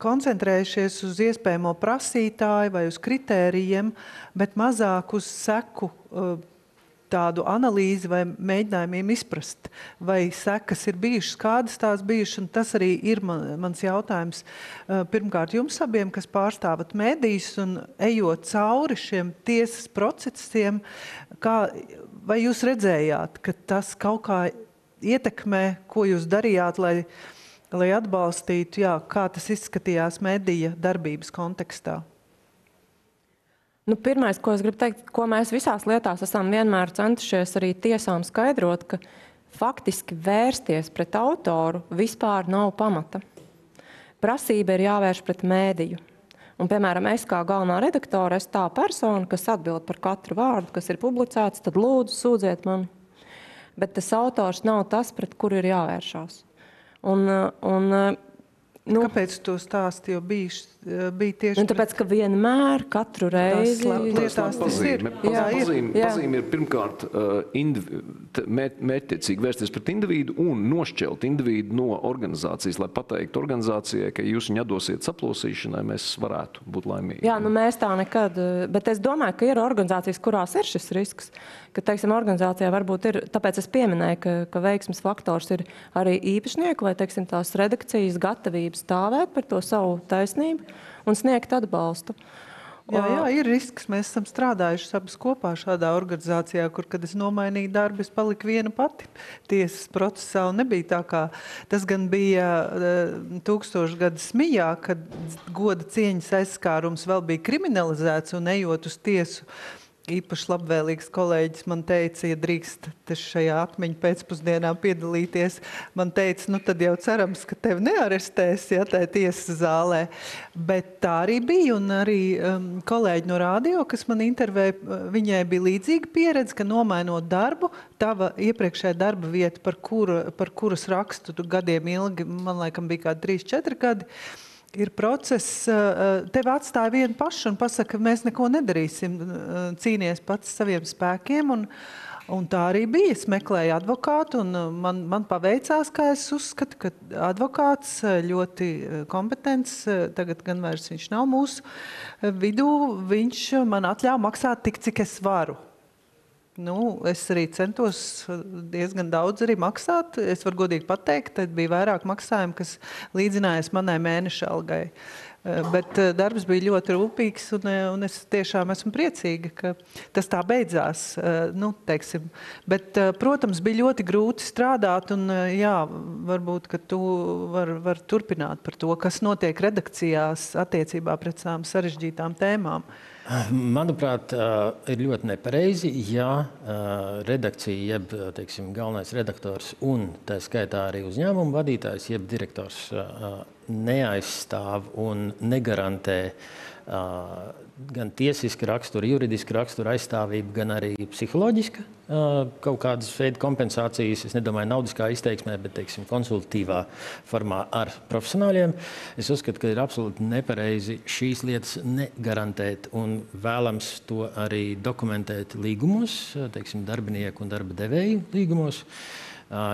koncentrējušies uz iespējamo prasītāju vai uz kritērijiem, bet mazāk uz seku tādu analīzi vai mēģinājumiem izprast, vai sekas ir bijušas, kādas tās bijušas, un tas arī ir mans jautājums. Pirmkārt, jums abiem, kas pārstāvat medijus un ejot cauri šiem tiesas procesiem, vai jūs redzējāt, ka tas kaut kā ietekmē, ko jūs darījāt, lai atbalstītu, kā tas izskatījās medija darbības kontekstā? Pirmais, ko es gribu teikt, ko mēs visās lietās esam vienmēr centušies arī tiesām skaidrot, ka faktiski vērsties pret autoru vispār nav pamata. Prasība ir jāvērš pret mēdīju. Un, piemēram, es kā galvenā redaktore, es tā persona, kas atbild par katru vārdu, kas ir publicēts, tad lūdzu sūdziet mani. Bet tas autors nav tas, pret kuru ir jāvēršās. Kāpēc to stāsti, jo bija tieši... Tāpēc, ka vienmēr, katru reizi... Pazīme ir pirmkārt mērķtiecīgi vērsties pret individu un nošķelt individu no organizācijas, lai pateiktu organizācijai, ka jūs viņu atdosiet saplosīšanai, mēs varētu būt laimīgi. Jā, mēs tā nekad... Bet es domāju, ka ir organizācijas, kurās ir šis risks, ka, teiksim, organizācijā varbūt ir... Tāpēc es pieminēju, ka veiksmes faktors ir arī īpašnieku vai, teiksim, tās redakcijas gatavības stāvēt par to savu taisnību un sniegt atbalstu. Jā, ir risks. Mēs esam strādājuši abas kopā šādā organizācijā, kur, kad es nomainīju darbu, es paliku viena pati tiesas procesā. Un nebija tā, kā tas gan bija 1000 gadu smijā, kad goda cieņas aizskārums vēl bija kriminalizēts un ejot uz tiesu. Īpaši labvēlīgs kolēģis man teica, ja drīkst šajā atmiņu pēcpusdienā piedalīties, man teica, tad jau cerams, ka tevi nearestēs, ja tajā tiesas zālē. Bet tā arī bija, un arī kolēģi no radio, kas man intervēja, viņai bija līdzīga pieredze, ka nomainot darbu, tava iepriekšējā darba vieta, par kuras rakstu gadiem ilgi, man laikam bija kādi 3-4 gadi, ir process, tevi atstāja vienu pašu un pasaka, ka mēs neko nedarīsim, cīnies pats saviem spēkiem. Un tā arī bija. Es meklēju advokātu, un man paveicās, kā es uzskatu, ka advokāts ļoti kompetents, tagad gan vairs viņš nav mūsu vidū, viņš man atļāva maksāt tik, cik es varu. Es arī centos diezgan daudz arī maksāt. Es varu godīgi pateikt, tad bija vairāk maksājumi, kas līdzinājās manai mēneša algai. Bet darbs bija ļoti rūpīgs, un es tiešām esmu priecīga, ka tas tā beidzās. Teiksim. Bet, protams, bija ļoti grūti strādāt, un jā, varbūt, ka tu var turpināt par to, kas notiek redakcijās attiecībā pret tām sarežģītām tēmām. Manuprāt, ir ļoti nepareizi, ja redakcija, jeb galvenais redaktors un tā skaitā arī uzņēmuma vadītājs, jeb direktors neaizstāv un negarantē gan tiesiska rakstura, juridiska rakstura aizstāvību, gan arī psiholoģiska kaut kādas veida kompensācijas. Es nedomāju naudiskā izteiksmē, bet konsultatīvā formā ar profesionāļiem. Es uzskatu, ka ir absolūti nepareizi šīs lietas negarantēt un vēlams to arī dokumentēt līgumos, darbinieku un darba devēju līgumos.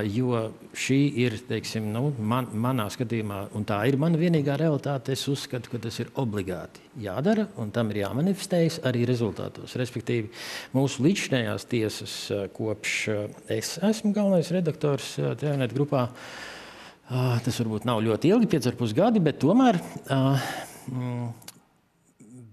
Jo šī ir, manā skatījumā, un tā ir mana vienīgā realitāte, es uzskatu, ka tas ir obligāti jādara, un tam ir jāmanifestējas arī rezultātos. Respektīvi, mūsu līdzinājās tiesas, kopš es esmu galvenais redaktors TVNet grupā, tas varbūt nav ļoti ilgi, 5,5 gadi, bet tomēr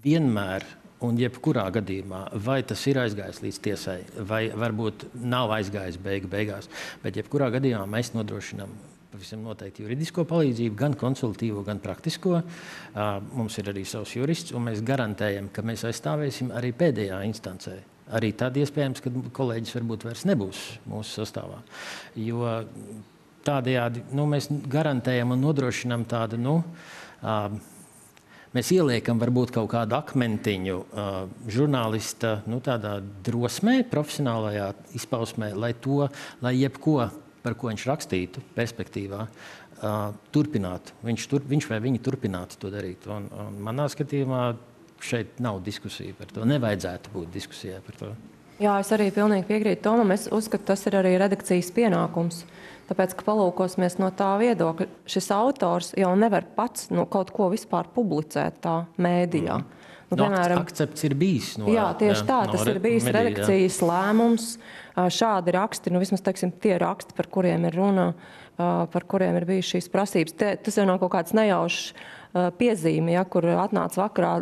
vienmēr un jebkurā gadījumā, vai tas ir aizgājis līdz tiesai, vai varbūt nav aizgājis beigās, bet jebkurā gadījumā mēs nodrošinām pavisam noteikti juridisko palīdzību, gan konsultatīvo, gan praktisko. Mums ir arī savs jurists, un mēs garantējam, ka mēs aizstāvēsim arī pēdējā instancē. Arī tad iespējams, ka kolēģis varbūt vairs nebūs mūsu sastāvā. Jo tādējādi mēs garantējam un nodrošinām tādu, mēs ieliekam varbūt kaut kādu akmentiņu žurnālista tādā drosmē, profesionālajā izpausmē, lai jebko, par ko viņš rakstītu perspektīvā, turpinātu. Viņš vai viņi turpinātu to darīt. Un manā skatījumā šeit nav diskusija par to. Nevajadzētu būt diskusijai par to. Jā, es arī pilnīgi piekrītu Tomam. Es uzskatu, tas ir arī redakcijas pienākums. Tāpēc, ka palūkosimies no tā viedokļa, šis autors jau nevar pats kaut ko vispār publicēt tā mēdījā. Piemēram, akcepts ir bijis. Tieši tā, tas ir bijis redakcijas lēmums. Šādi raksti, vismaz tie raksti, par kuriem ir runa, par kuriem ir bijušas šīs prasības. Tas jau nav kaut kāds nejaušs piezīme, kur atnāca vakarā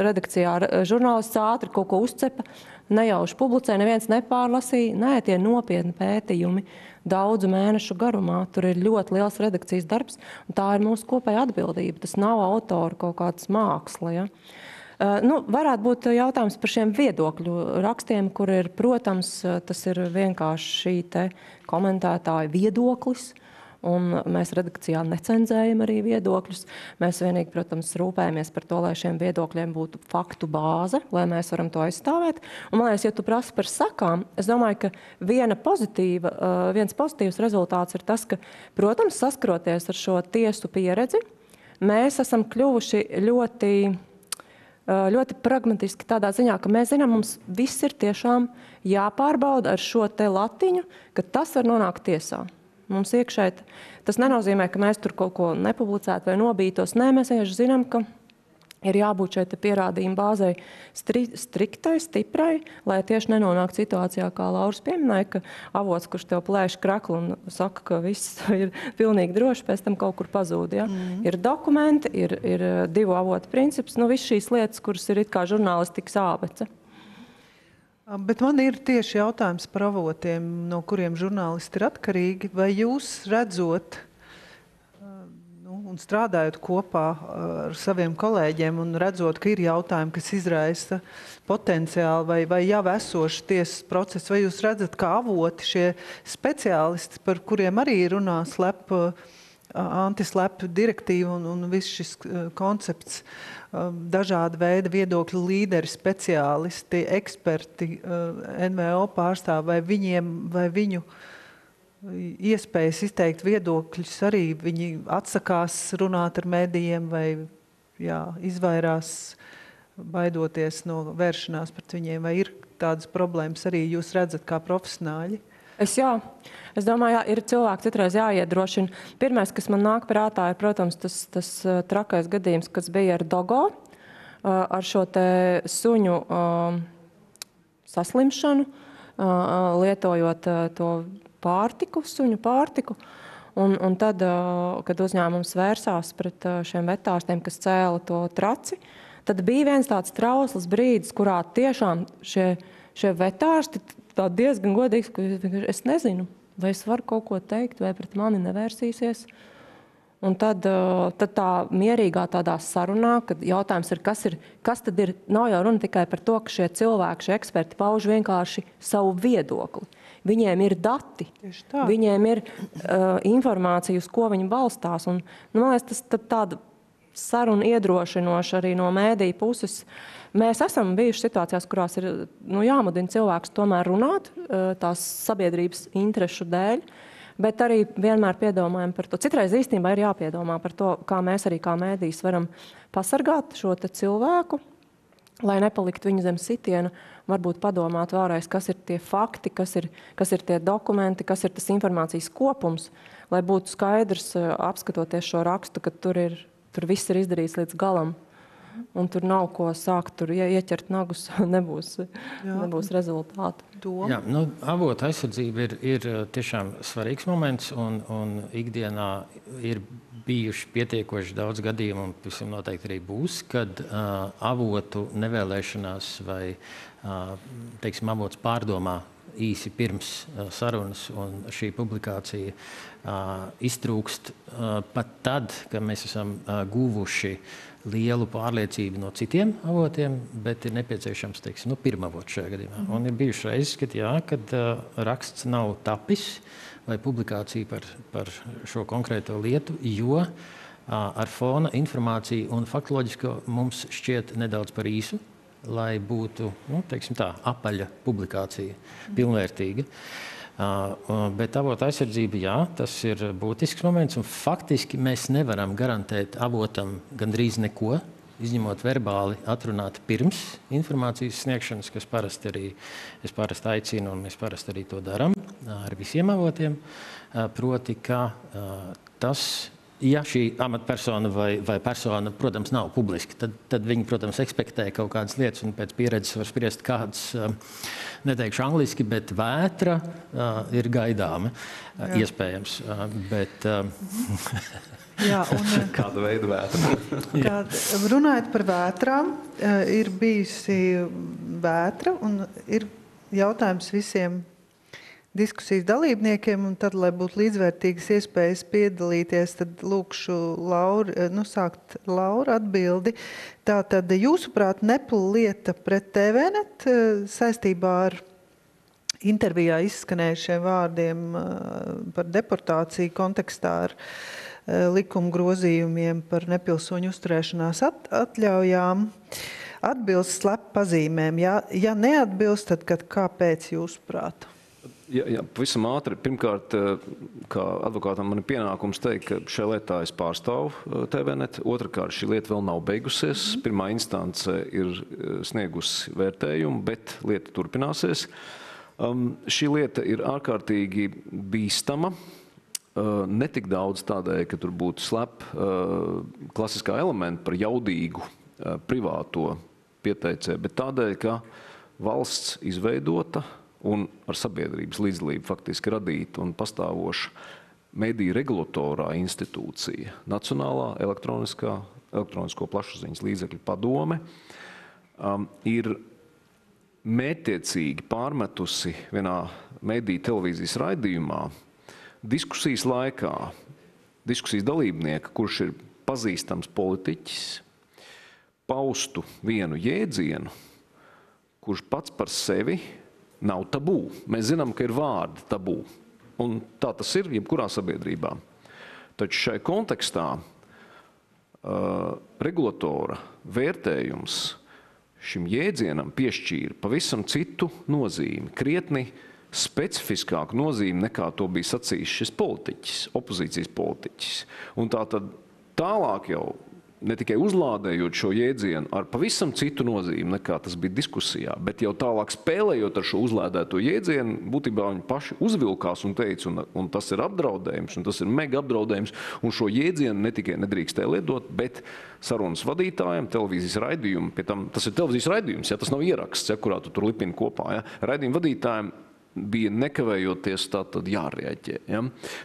redakcijā žurnālists ātri kaut ko uzcepa, nejauši publicēja, neviens nepārlasīja. Nē, tie nopietni pētījumi daudzu mēnešu garumā. Tur ir ļoti liels redakcijas darbs, un tā ir mūsu kopēja atbildība. Tas nav autora kaut kāds māksla. Ja? Varētu būt jautājums par šiem viedokļu rakstiem, kur ir, protams, tas ir vienkārši šī te komentētāja viedoklis. Un mēs redakcijā necenzējam arī viedokļus. Mēs vienīgi, protams, rūpējamies par to, lai šiem viedokļiem būtu faktu bāze, lai mēs varam to aizstāvēt. Un, man liekas, ja tu prasi par sakām, es domāju, ka viens pozitīvs rezultāts ir tas, ka, protams, saskaroties ar šo tiesu pieredzi, mēs esam kļuvuši ļoti pragmatiski tādā ziņā, ka mēs zinām, mums viss ir tiešām jāpārbauda ar šo te latiņu, ka tas var nonākt tiesā. Mums iekšēji tas nenozīmē, ka mēs tur kaut ko nepublicētu vai nobītos. Nē, mēs vienkārši zinām, ka ir jābūt šeit pierādījuma bāzei striktai, stiprai, lai tieši nenonāktu situācijā, kā Lauris pieminēja, ka avots, kurš tev plēš kraklu un saka, ka viss ir pilnīgi droši, pēc tam kaut kur pazūd. Ja? Ir dokumenti, ir divu avotu princips, viss šīs lietas, kuras ir it kā žurnālistikas ābece. Bet man ir tieši jautājums par avotiem, no kuriem žurnālisti ir atkarīgi. Vai jūs redzot un strādājot kopā ar saviem kolēģiem un redzot, ka ir jautājumi, kas izraisa potenciāli vai jau esoši tiesas procesi, vai jūs redzat, ka avoti šie speciālisti, par kuriem arī runā antislēpu direktīva un viss šis koncepts, dažāda veida viedokļu līderi, speciālisti, eksperti, NVO pārstāvi, vai viņu iespējas izteikt viedokļus arī viņi atsakās runāt ar medijiem vai izvairās baidoties no vēršanās pret viņiem, vai ir tādas problēmas arī jūs redzat kā profesionāļi? Es domāju, ir cilvēki citreiz jāiedrošina. Pirmais, kas man nāk prātā, ir, protams, tas trakais gadījums, kas bija ar Dogo, ar šo te suņu saslimšanu, lietojot to pārtiku, suņu pārtiku. Un tad, kad uzņēmums vērsās pret šiem vetārstiem, kas cēla to traci, tad bija viens tāds trausls brīdis, kurā tiešām šie vetārsti tā diezgan godīgs, ka es nezinu, vai es varu kaut ko teikt, vai pret mani nevērsīsies. Un tad tā mierīgā tādā sarunā, kad jautājums ir, kas tad ir, nav jau runa tikai par to, ka šie cilvēki, šie eksperti pauž vienkārši savu viedokli. Viņiem ir dati, viņiem ir informācija, uz ko viņi balstās. Un, man liekas, tas tāda saruna iedrošinoša arī no mēdīju puses. Mēs esam bijuši situācijās, kurās ir jāmudina cilvēks tomēr runāt tās sabiedrības interešu dēļ, bet arī vienmēr piedomājam par to. Citreiz īstenībā ir jāpiedomā par to, kā mēs arī kā mēdījis varam pasargāt šo te cilvēku, lai nepaliktu viņu zem sitiena, varbūt padomāt vēlreiz, kas ir tie fakti, kas ir tie dokumenti, kas ir tas informācijas kopums, lai būtu skaidrs, apskatoties šo rakstu, ka tur viss ir izdarīts līdz galam. Un tur nav ko sākt, tur ieķert nagus, nebūs rezultātu. Jā, avota aizsardzība ir tiešām svarīgs moments, un ikdienā ir bijuši pietiekoši daudz gadījumu, un visam noteikti arī būs, kad avotu nevēlēšanās vai, teiksim, avots pārdomā īsi pirms sarunas, un šī publikācija iztrūkst pat tad, kad mēs esam guvuši lielu pārliecību no citiem avotiem, bet ir nepieciešams, teiksim, pirmavots šajā gadījumā. Un ir bijuši reizes, kad raksts nav tapis vai publikācija par šo konkrēto lietu, jo ar fona informāciju un faktoloģiski mums šķiet nedaudz par īsu, lai būtu, teiksim tā, apaļa publikācija, pilnvērtīga. Bet avota aizsardzība, jā, tas ir būtisks moments, un faktiski mēs nevaram garantēt avotam gandrīz neko, izņemot verbāli atrunāt pirms informācijas sniegšanas, kas es parasti aicinu, un mēs parasti arī to darām ar visiem avotiem, proti, ka tas, ja šī amatpersona vai persona, protams, nav publiski, tad viņi, protams, ekspektē kaut kādas lietas, un pēc pieredzes var spriest kādas, neteikšu angliski, bet vētra ir gaidāma, iespējams. Bet, Jā, kāda veida vētra? Runājot par vētrām, ir bijusi vētra, un ir jautājums visiem diskusijas dalībniekiem, un tad, lai būtu līdzvērtīgas iespējas piedalīties, tad lūkšu sākt Laura atbildi. Tātad, jūsuprāt, Nepal lieta pret TVNet saistībā ar intervijā izskanējušiem vārdiem par deportāciju kontekstā ar likuma grozījumiem par nepilsoņu uzturēšanās atļaujām, atbilst sleppazīmēm. Ja neatbilst, tad kāpēc jūsuprāt? Jā, pavisam ātri. Pirmkārt, kā advokātam man ir pienākums teikt, ka šajā lietā es pārstāvu TVNet. Otrakārt, šī lieta vēl nav beigusies. Pirmā instance ir sniegusi vērtējumu, bet lieta turpināsies. Šī lieta ir ārkārtīgi bīstama. Ne tik daudz tādēļ, ka tur būtu klasiskā elementa par jaudīgu privāto pieteicēju, bet tādēļ, ka valsts izveidota un ar sabiedrības līdzdalību faktiski radīta un pastāvoša mediju regulatorā institūcija, Nacionālā elektronisko plašsaziņas līdzekļu padome, ir mērķtiecīgi pārmetusi vienā mediju televīzijas raidījumā diskusijas laikā, diskusijas dalībnieka, kurš ir pazīstams politiķis, paustu vienu jēdzienu, kurš pats par sevi nav tabū. Mēs zinām, ka ir vārdi tabū. Un tā tas ir jebkurā sabiedrībā. Taču šai kontekstā regulatora vērtējums šim jēdzienam piešķīra pavisam citu nozīmi, krietni specifiskāku nozīmi nekā to bija sacījis šis politiķis, opozīcijas politiķis. Un tā tad tālāk jau ne tikai uzlādējot šo jēdzienu ar pavisam citu nozīmi, nekā tas bija diskusijā, bet jau tālāk spēlējot ar šo uzlādēto jēdzienu, būtībā viņi paši uzvilkās un teica, un tas ir apdraudējums, un tas ir mega apdraudējums, un šo jēdzienu ne tikai nedrīkstēja lietot, bet sarunas vadītājiem, televīzijas raidījumu, pie tam tas ir televīzijas raidījums, ja, tas nav ieraksts, ja, kurā tu tur lipini kopā, ja, raidījumu vadītājiem bija nekavējoties tātad jārēģē. Ja.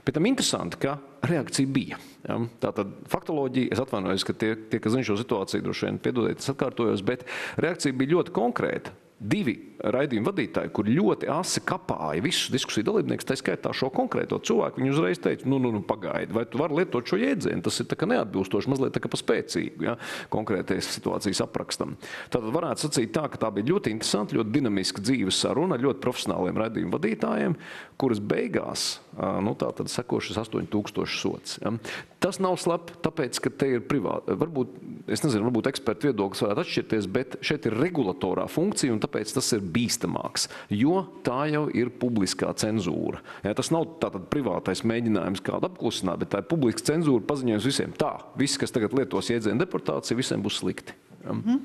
Pēc tam interesanti, ka reakcija bija. Ja. Tātad faktoloģija, es atvainojos, ka tie, kas zina šo situāciju, droši vien piedodiet, es atkārtojos, bet reakcija bija ļoti konkrēta. 2 raidījuma vadītāji, kur ļoti asi kapāja visus diskusiju dalībniekus, tā skaitā šo konkrēto cilvēku, viņi uzreiz teica, nu, pagaidi, vai tu vari lietot šo jēdzienu, tas ir tā kā neatbilstoši, mazliet tā kā pa spēcīgu, ja, konkrētais situācijas aprakstam. Tātad varētu sacīt tā, ka tā bija ļoti interesanti, ļoti dinamiska dzīves saruna ar ļoti profesionāliem raidījuma vadītājiem, kuras beigās, nu, tātad sekošas 8000 sots. Ja. Tas nav slepi, tāpēc, ka te ir privāti. Varbūt, es nezinu, varbūt ekspertu viedoklis varētu atšķirties, bet šeit ir regulatorā funkcija, un tāpēc tas ir bīstamāks, jo tā jau ir publiskā cenzūra. Ja, tas nav tātad privātais mēģinājums kādu apklusināt, bet tā ir publiska cenzūra paziņojums visiem. Tā, visi, kas tagad lietos jēdzienu deportāciju, visiem būs slikti. Ja.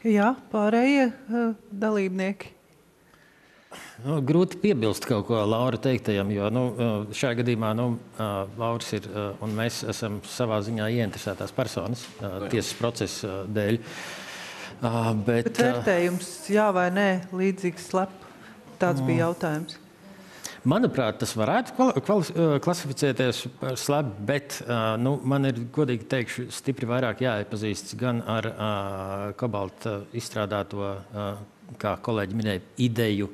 Jā, pārējie dalībnieki. Nu, grūti piebilst kaut ko Laura teiktajam, jo šajā gadījumā Lauris ir un mēs esam savā ziņā ieinteresētās personas tiesas procesa dēļ. Bet vērtējums jā vai nē, līdzīgs slep, tāds bija jautājums. Manuprāt, tas varētu klasificēties par slepu, bet man ir, godīgi teikšu, stipri vairāk jāiepazīstas gan ar Kobalta izstrādāto, kā kolēģi minēja, ideju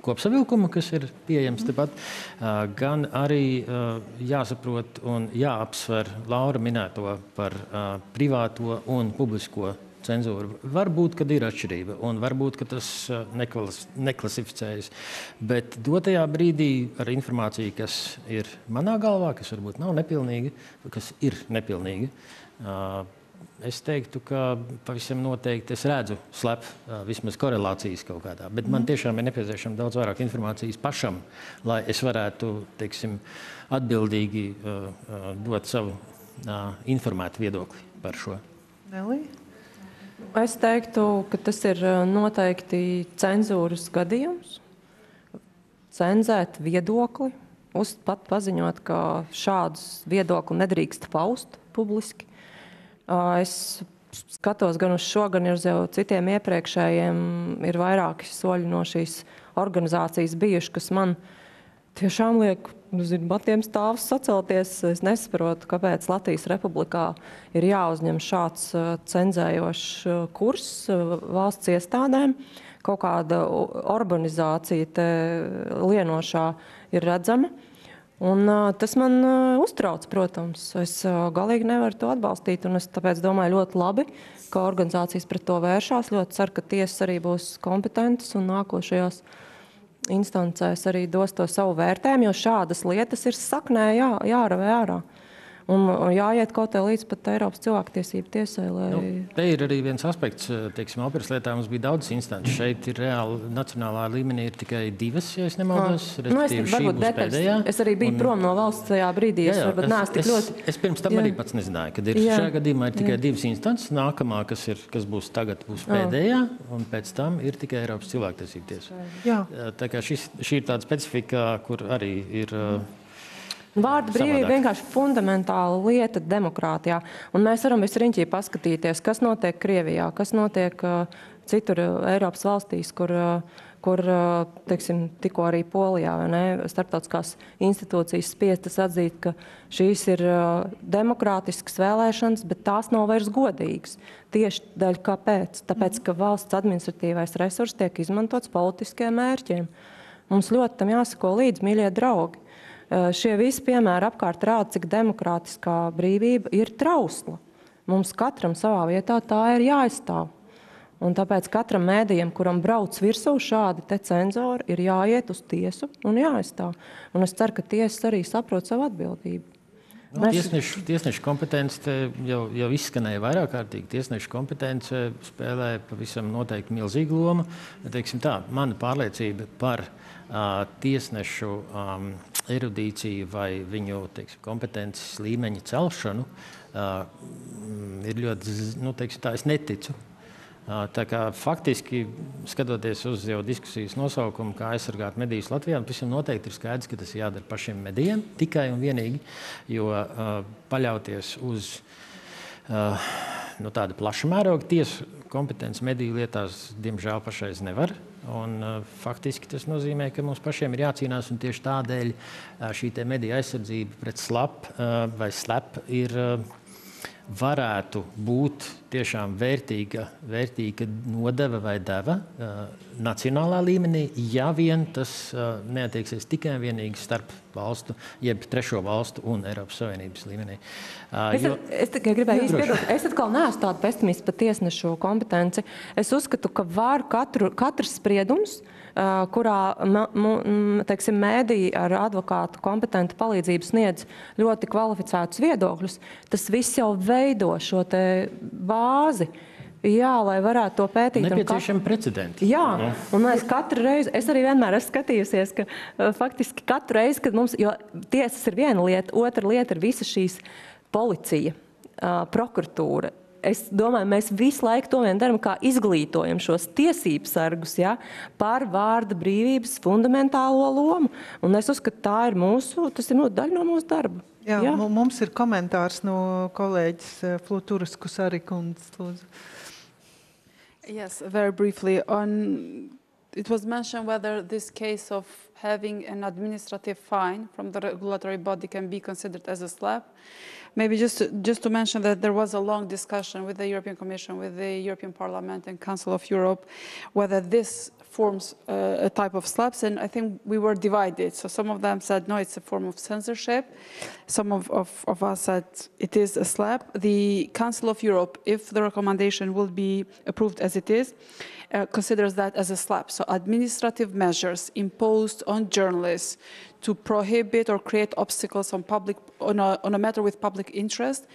kopsavilkumu, kas ir pieejams tepat, gan arī jāsaprot un jāapsver Laura minēto par privāto un publisko cenzūru. Varbūt, kad ir atšķirība, un varbūt, ka tas neklasificējas. Bet dotajā brīdī ar informāciju, kas ir manā galvā, kas varbūt nav nepilnīga, kas ir nepilnīga, es teiktu, ka pavisam noteikti es redzu slepu vismaz korelācijas kaut kādā. Bet man tiešām ir nepieciešama daudz vairāk informācijas pašam, lai es varētu, teiksim, atbildīgi dot savu informētu viedokli par šo. Nelī? Es teiktu, ka tas ir noteikti cenzūras gadījums. Cenzēt viedokli, pat paziņot, ka šādus viedokli nedrīkst paust publiski. Es skatos gan uz šo, gan uz jau citiem iepriekšējiem. Ir vairāki soļi no šīs organizācijas bijuši, kas man tiešām liek batiem stāvus sacelties. Es nesaprotu, kāpēc Latvijas Republikā ir jāuzņem šāds cenzējošs kurs valsts iestādēm. Kaut kāda organizācija te lienošā ir redzama. Un tas man uztrauc, protams. Es galīgi nevaru to atbalstīt, un es tāpēc domāju ļoti labi, ka organizācijas pret to vēršās. Ļoti ceru, ka tiesas arī būs kompetentas un nākošajās instancēs arī dos to savu vērtējumu, jo šādas lietas ir saknē jāravē ārā. Un jāiet kaut kā līdz pat Eiropas cilvēktiesību tiesai. Te ir arī viens aspekts, teiksim, operas lietā mums bija daudz instances. Šeit ir reāli nacionālā līmenī ir tikai 2, ja es nemaldos. Es arī biju prom no valsts tajā brīdī. Es pirms tam arī pats nezināju, kad ir šajā gadījumā ir tikai 2 instances. Nākamā, kas būs tagad, būs pēdējā, un pēc tam ir tikai Eiropas cilvēktiesību tiesa. Tā kā šī ir tāda specifika, kur arī ir vārda brīvība vienkārši fundamentāla lieta demokrātijā. Un mēs varam visriņķī paskatīties, kas notiek Krievijā, kas notiek citur Eiropas valstīs, kur teiksim, tikko arī Polijā, vai ne, starptautiskās institūcijas spiestas atzīt, ka šīs ir demokrātiskas vēlēšanas, bet tās nav vairs godīgas. Tieši dēļ kāpēc? Tāpēc, ka valsts administratīvais resurs tiek izmantots politiskiem mērķiem. Mums ļoti tam jāsako līdzi, mīļie draugi. Šie visi piemēri apkārt rāda, cik demokrātiskā brīvība ir trausla. Mums katram savā vietā tā ir jāaizstāv. Un tāpēc katram mēdījam, kuram brauc virsū šādi te cenzori, ir jāiet uz tiesu un jāaizstāv. Un es ceru, ka tiesas arī saprot savu atbildību. Tiesnešu kompetence jau izskanēja vairāk kārtīgi. Tiesnešu kompetence spēlē pavisam noteikti milzīgu lomu. Teiksim tā, mana pārliecība par tiesnešu erudīciju vai viņu kompetences līmeņa celšanu ir ļoti, teiksim tā, es neticu. Tā kā faktiski, skatoties uz jau diskusijas nosaukumu, kā aizsargāt medijus Latvijā, visam noteikti ir skaidrs, ka tas jādara pašiem medijiem tikai un vienīgi, jo paļauties uz tādu plaša mēroga tiesu kompetenci mediju lietās, diemžēl, pašreiz nevar. Un, faktiski tas nozīmē, ka mums pašiem ir jācīnās, un tieši tādēļ šī mediju aizsardzība pret slap vai slep varētu būt tiešām vērtīga nodeva vai deva nacionālā līmenī, ja vien tas neatieksies tikai un vienīgi starp valstu, jeb trešo valstu un Eiropas Savienības līmenī. Es tikai gribēju izpiedot, es atkal neesmu tāda pesimists par tiesnešu kompetenci. Es uzskatu, ka var katrs spriedums, kurā teiksim, mēdīji ar advokātu kompetentu palīdzību sniedz ļoti kvalificētus viedokļus, tas viss jau veido šo te bāzi. Jā, lai varētu to pētīt. Nepieciešami precedenti. Jā, un mēs katru reizi, es arī vienmēr esmu skatījusies, ka faktiski katru reizi, kad mums, jo tiesas ir viena lieta, otra lieta ir visa šīs policija, prokuratūra. Es domāju, mēs visu laiku to vien darām, kā izglītojam šos tiesības sargus, ja, par vārda brīvības fundamentālo lomu. Un es uzskatu, tas ir daļa no mūsu darba. Jā. Mums ir komentārs no kolēģis Fluturas Kusarikundas. Yes, very briefly. It was mentioned whether this case of having an administrative fine from the regulatory body can be considered as a slap. Maybe just to mention that there was a long discussion with the European Commission, with the European Parliament and Council of Europe, whether this forms a type of slaps, and I think we were divided. So some of them said, no, it's a form of censorship. Some of us said it is a slap. The Council of Europe, if the recommendation will be approved as it is, considers that as a slap. So administrative measures imposed on journalists to prohibit or create obstacles on a matter with public interest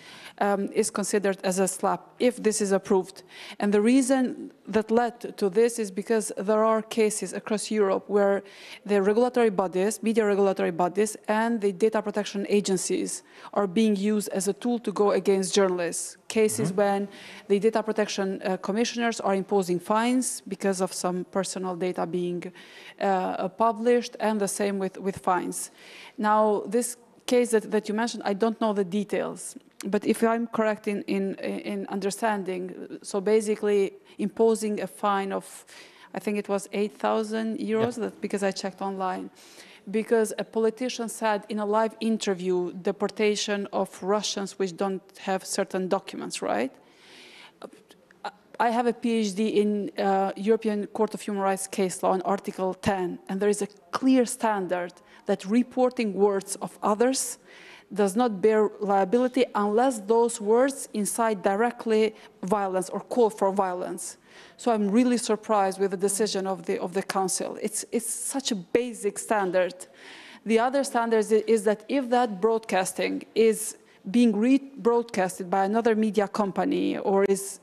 is considered as a slap if this is approved. And the reason that led to this is because there are cases across Europe where the regulatory bodies, media regulatory bodies, and the data protection agencies are being used as a tool to go against journalists. Cases when the data protection commissioners are imposing fines because of some personal data being published, and the same with fines. Now, this case that you mentioned, I don't know the details, but if I'm correct in understanding, so basically imposing a fine of, I think it was 8,000 euros, yeah. Because I checked online. Because a politician said in a live interview, deportation of Russians which don't have certain documents, right? I have a PhD in European Court of Human Rights case law on Article 10, and there is a clear standard that reporting words of others does not bear liability unless those words incite directly violence or call for violence. So I'm really surprised with the decision of the Council. It's such a basic standard. The other standard is that if that broadcasting is being rebroadcasted by another media company or is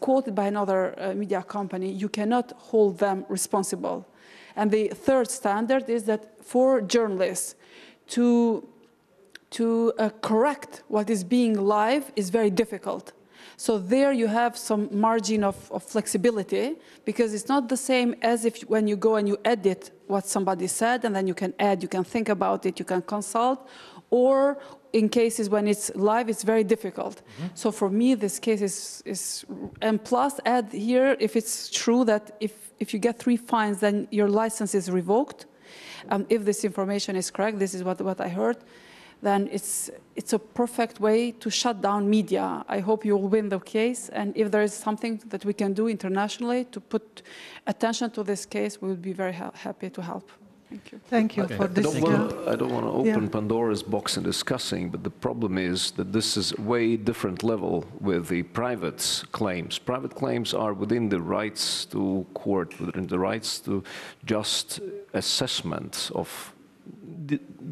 quoted by another media company, you cannot hold them responsible. And the third standard is that for journalists to correct what is being live is very difficult. So there you have some margin of flexibility, because it's not the same as if when you go and you edit what somebody said, and then you can add, you can think about it, you can consult, or in cases when it's live, it's very difficult. So for me, this case is and plus add here, if it's true that if you get 3 fines, then your license is revoked. If this information is correct, this is what I heard, then it's a perfect way to shut down media. I hope you will win the case, and if there is something that we can do internationally to put attention to this case, we would be very happy to help. Thank you. Thank you for this. I don't want to open Pandora's box in discussing, but the problem is that this is a way different level with the private claims. Private claims are within the rights to court, within the rights to just assessment of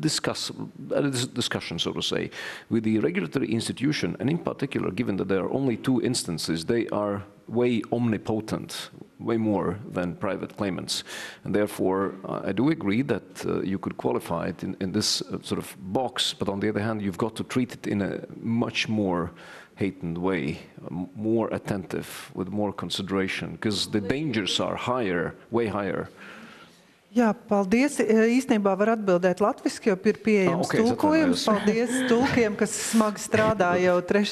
discussion, so to say, with the regulatory institution, and in particular, given that there are only 2 instances, they are way omnipotent, way more than private claimants. And therefore, I do agree that you could qualify it in this sort of box, but on the other hand, you've got to treat it in a much more heightened way, more attentive, with more consideration, because the dangers are higher, way higher. Jā, paldies. Īstenībā var atbildēt latviski, jo ir pieejams tulkojums. Paldies tulkiem, kas smagi strādā jau 3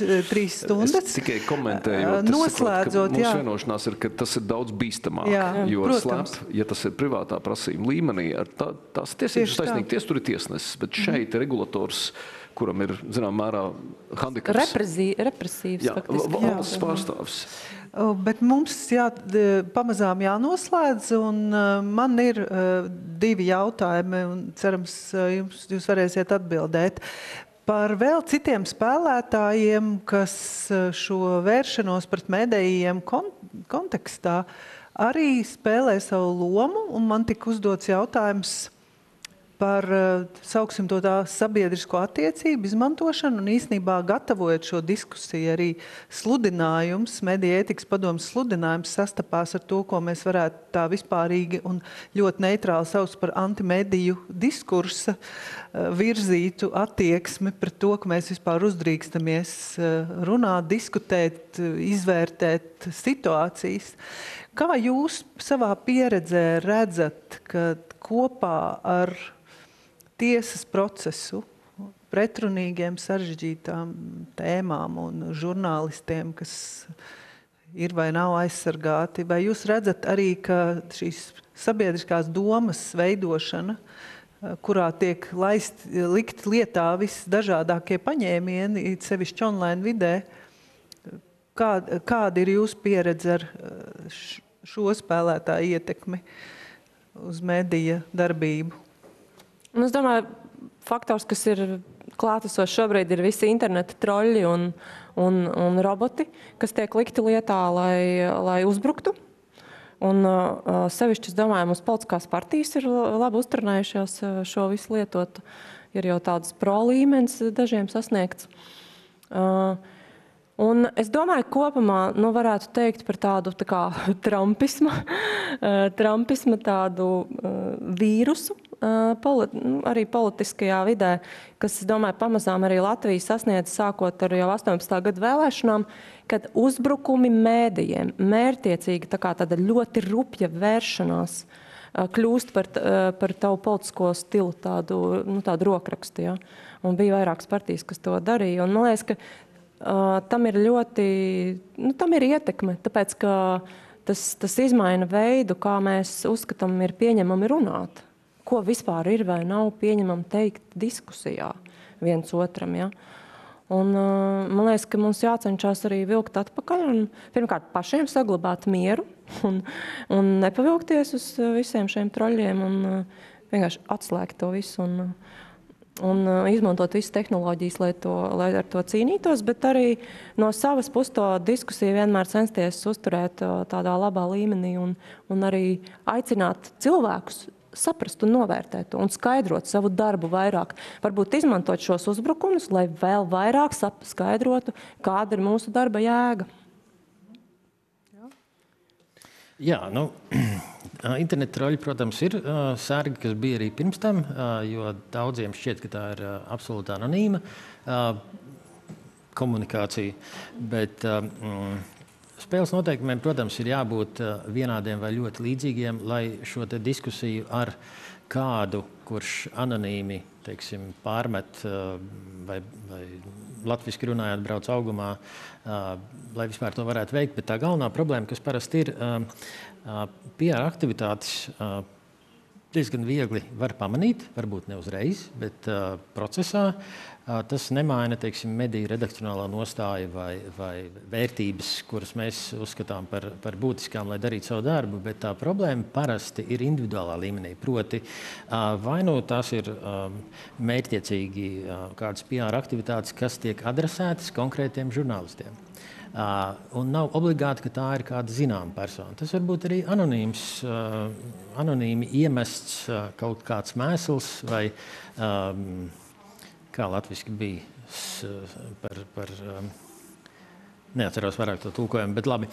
stundas. Es tikai komentēju, noslēdzot, mūsu vienošanās ir, ka tas ir daudz bīstamāk, jo slēp, ja tas ir privātā prasījuma līmenī, ar tās tiesības taisnīgi tur ir tiesnesis, bet šeit regulators, kuram ir, zinām, mērā handikaps. Represīvs, faktiski. Valsts pārstāvs. Bet mums pamazām jānoslēdz, un man ir 2 jautājumi, un cerams, jūs varēsiet atbildēt. Par vēl citiem spēlētājiem, kas šo vēršanos pret medijiem kontekstā arī spēlē savu lomu, un man tika uzdots jautājums par, sauksim to tā, sabiedrisko attiecību izmantošanu, un īstenībā gatavojot šo diskusiju arī sludinājums, Mediju ētikas padomes sludinājums sastapās ar to, ko mēs varētu tā vispārīgi un ļoti neitrāli sauc par antimediju diskursa virzītu attieksmi pret to, ka mēs vispār uzdrīkstamies runāt, diskutēt, izvērtēt situācijas. Kā jūs savā pieredzē redzat, ka kopā ar tiesas procesu, pretrunīgiem sarežģītām tēmām un žurnālistiem, kas ir vai nav aizsargāti, vai jūs redzat arī, ka šīs sabiedriskās domas veidošana, kurā tiek likt lietā visdažādākie paņēmieni, sevišķi online vidē, kāda ir jūsu pieredze ar šo spēlētāju ietekmi uz medija darbību? Un es domāju, faktors, kas ir klātesošs šobrīd, ir visi interneta troļļi un roboti, kas tiek likti lietā, lai uzbruktu. Un sevišķi, es domāju, mums politiskās partijas ir labi uztrenējušās šo visu lietot. Ir jau tāds pro līmenis dažiem sasniegts. Un es domāju, kopumā varētu teikt par tādu tā kā trumpisma tādu vīrusu, arī politiskajā vidē, kas, es domāju, pamazām arī Latviju sasniedz sākot ar jau 18. gadu vēlēšanām, kad uzbrukumi mēdījiem, mērķtiecīgi tāda ļoti rupja vēršanās kļūst par tavu politisko stilu, tādu rokrakstu. Ja? Un bija vairākas partijas, kas to darīja. Un man liekas, ka tam ir ļoti, tam ir ietekme, tāpēc, ka tas izmaina veidu, kā mēs uzskatām ir pieņemami runāt. Ko vispār ir vai nav pieņemami teikt diskusijā viens otram. Ja? Un man liekas, ka mums jācenšas arī vilkt atpakaļ un pirmkārt pašiem saglabāt mieru un nepavilkties uz visiem šiem troļļiem un vienkārši atslēgt to visu un izmantot visas tehnoloģijas, lai ar to cīnītos, bet arī no savas puses to diskusiju vienmēr censties uzturēt tādā labā līmenī un arī aicināt cilvēkus saprast un novērtēt un skaidrot savu darbu vairāk. Varbūt izmantot šos uzbrukumus, lai vēl vairāk skaidrotu, kāda ir mūsu darba jēga. Jā, interneta troļļi, protams, ir sērgi, kas bija arī pirms tam, jo daudziem šķiet, ka tā ir absolūti anonīma komunikācija. Bet spēles noteikumiem, protams, ir jābūt vienādiem vai ļoti līdzīgiem, lai šo te diskusiju ar kādu, kurš anonīmi, teiksim, pārmet vai latviski runājot brauc augumā, lai vispār to varētu veikt. Bet tā galvenā problēma, kas parasti ir, PR aktivitātes diezgan viegli var pamanīt, varbūt ne uzreiz, bet procesā tas nemaina, teiksim, mediju redakcionālā nostāja vai vērtības, kuras mēs uzskatām par būtiskām, lai darītu savu darbu, bet tā problēma parasti ir individuālā līmenī. Proti, vai nu tās ir mērķtiecīgi kādas PR aktivitātes, kas tiek adresētas konkrētiem žurnālistiem. Un nav obligāti, ka tā ir kāda zināma persona. Tas var būt arī anonīmi iemests kaut kāds mēsls vai, kā latviski bija par neatceros vairāk to tulkojumu, bet labi.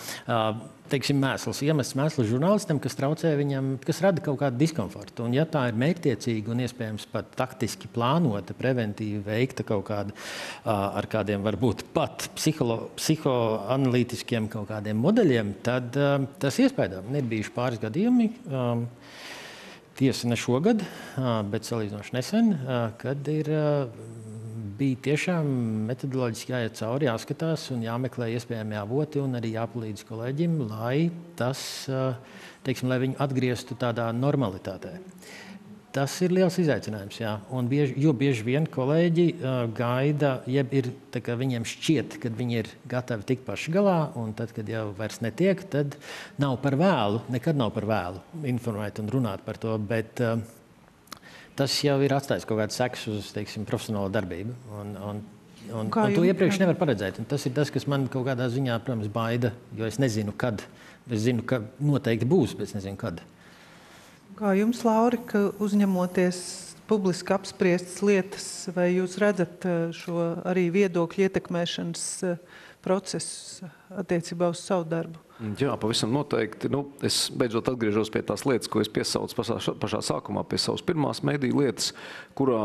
Teiksim, iemests mēsls žurnālistam, kas traucē viņam, kas rada kaut kādu diskomfortu. Un ja tā ir mērķtiecīga un iespējams pat taktiski plānota, preventīvi veikta kaut kāda ar kādiem varbūt pat psihoanalītiskiem kaut kādiem modeļiem, tad tas iespējams. Ir bijuši pāris gadījumi, tiesa ne šogad, bet salīdzinoši nesen, kad bija tiešām metodoloģiski jāiet cauri, jāskatās un jāmeklē iespējami avoti un arī jāpalīdz kolēģim, lai tas, teiksim, lai viņu atgrieztu tādā normalitātē. Tas ir liels izaicinājums, jā. Un jo bieži vien kolēģi gaida, jeb ir, tā kā viņiem šķiet, kad viņi ir gatavi tikt paši galā, un tad, kad jau vairs netiek, tad nav par vēlu, nekad nav par vēlu informēt un runāt par to, bet tas jau ir atstājis kaut kādu sekas uz, teiksim, profesionālo darbību. Un to iepriekš nevar paredzēt. Un tas ir tas, kas man kaut kādā ziņā, protams, baida, jo es nezinu, kad. Es zinu, ka noteikti būs, bet es nezinu, kad. Kā jums, Lauri, ka uzņemoties publiski apspriestas lietas, vai jūs redzat šo arī viedokļu ietekmēšanas procesu attiecībā uz savu darbu? Jā, pavisam noteikti. Es beidzot atgriežos pie tās lietas, ko es piesaucu pašā sākumā, pie savas pirmās mediju lietas, kurā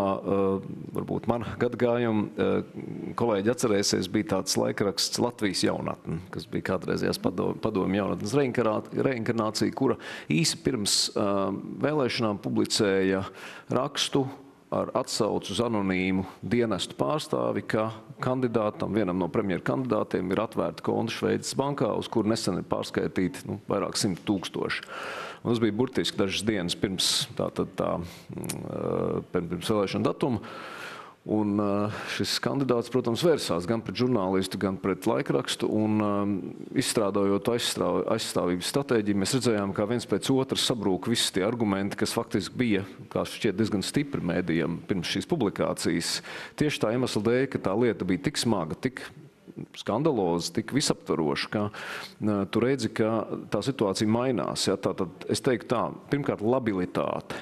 varbūt man gadagājuma kolēģi atcerēsies, bija tāds laikraksts Latvijas jaunatne, kas bija kādreizējās padomju jaunatnes reinkarnācija, kura īsi pirms vēlēšanām publicēja rakstu ar atsaucu uz anonīmu dienestu pārstāvi, ka kandidātam, vienam no premjera kandidātiem, ir atvērta konta Šveices bankā, uz kuru nesen ir pārskaitīti vairāk 100 000. Un tas bija burtiski dažas dienas pirms vēlēšana datuma. Un šis kandidāts, protams, vērsās gan pret žurnālistu, gan pret laikrakstu. Un izstrādājot aizstāvības stratēģiju, mēs redzējām, kā viens pēc otras sabrūk visi tie argumenti, kas faktiski bija, kā šķiet, diezgan stipri mēdījiem pirms šīs publikācijas. Tieši tā iemesla dēļ, ka tā lieta bija tik smaga, tik skandaloza, tik visaptvaroša, ka tu redzi, ka tā situācija mainās. Ja? Tātad, es teiktu tā, pirmkārt, labilitāte.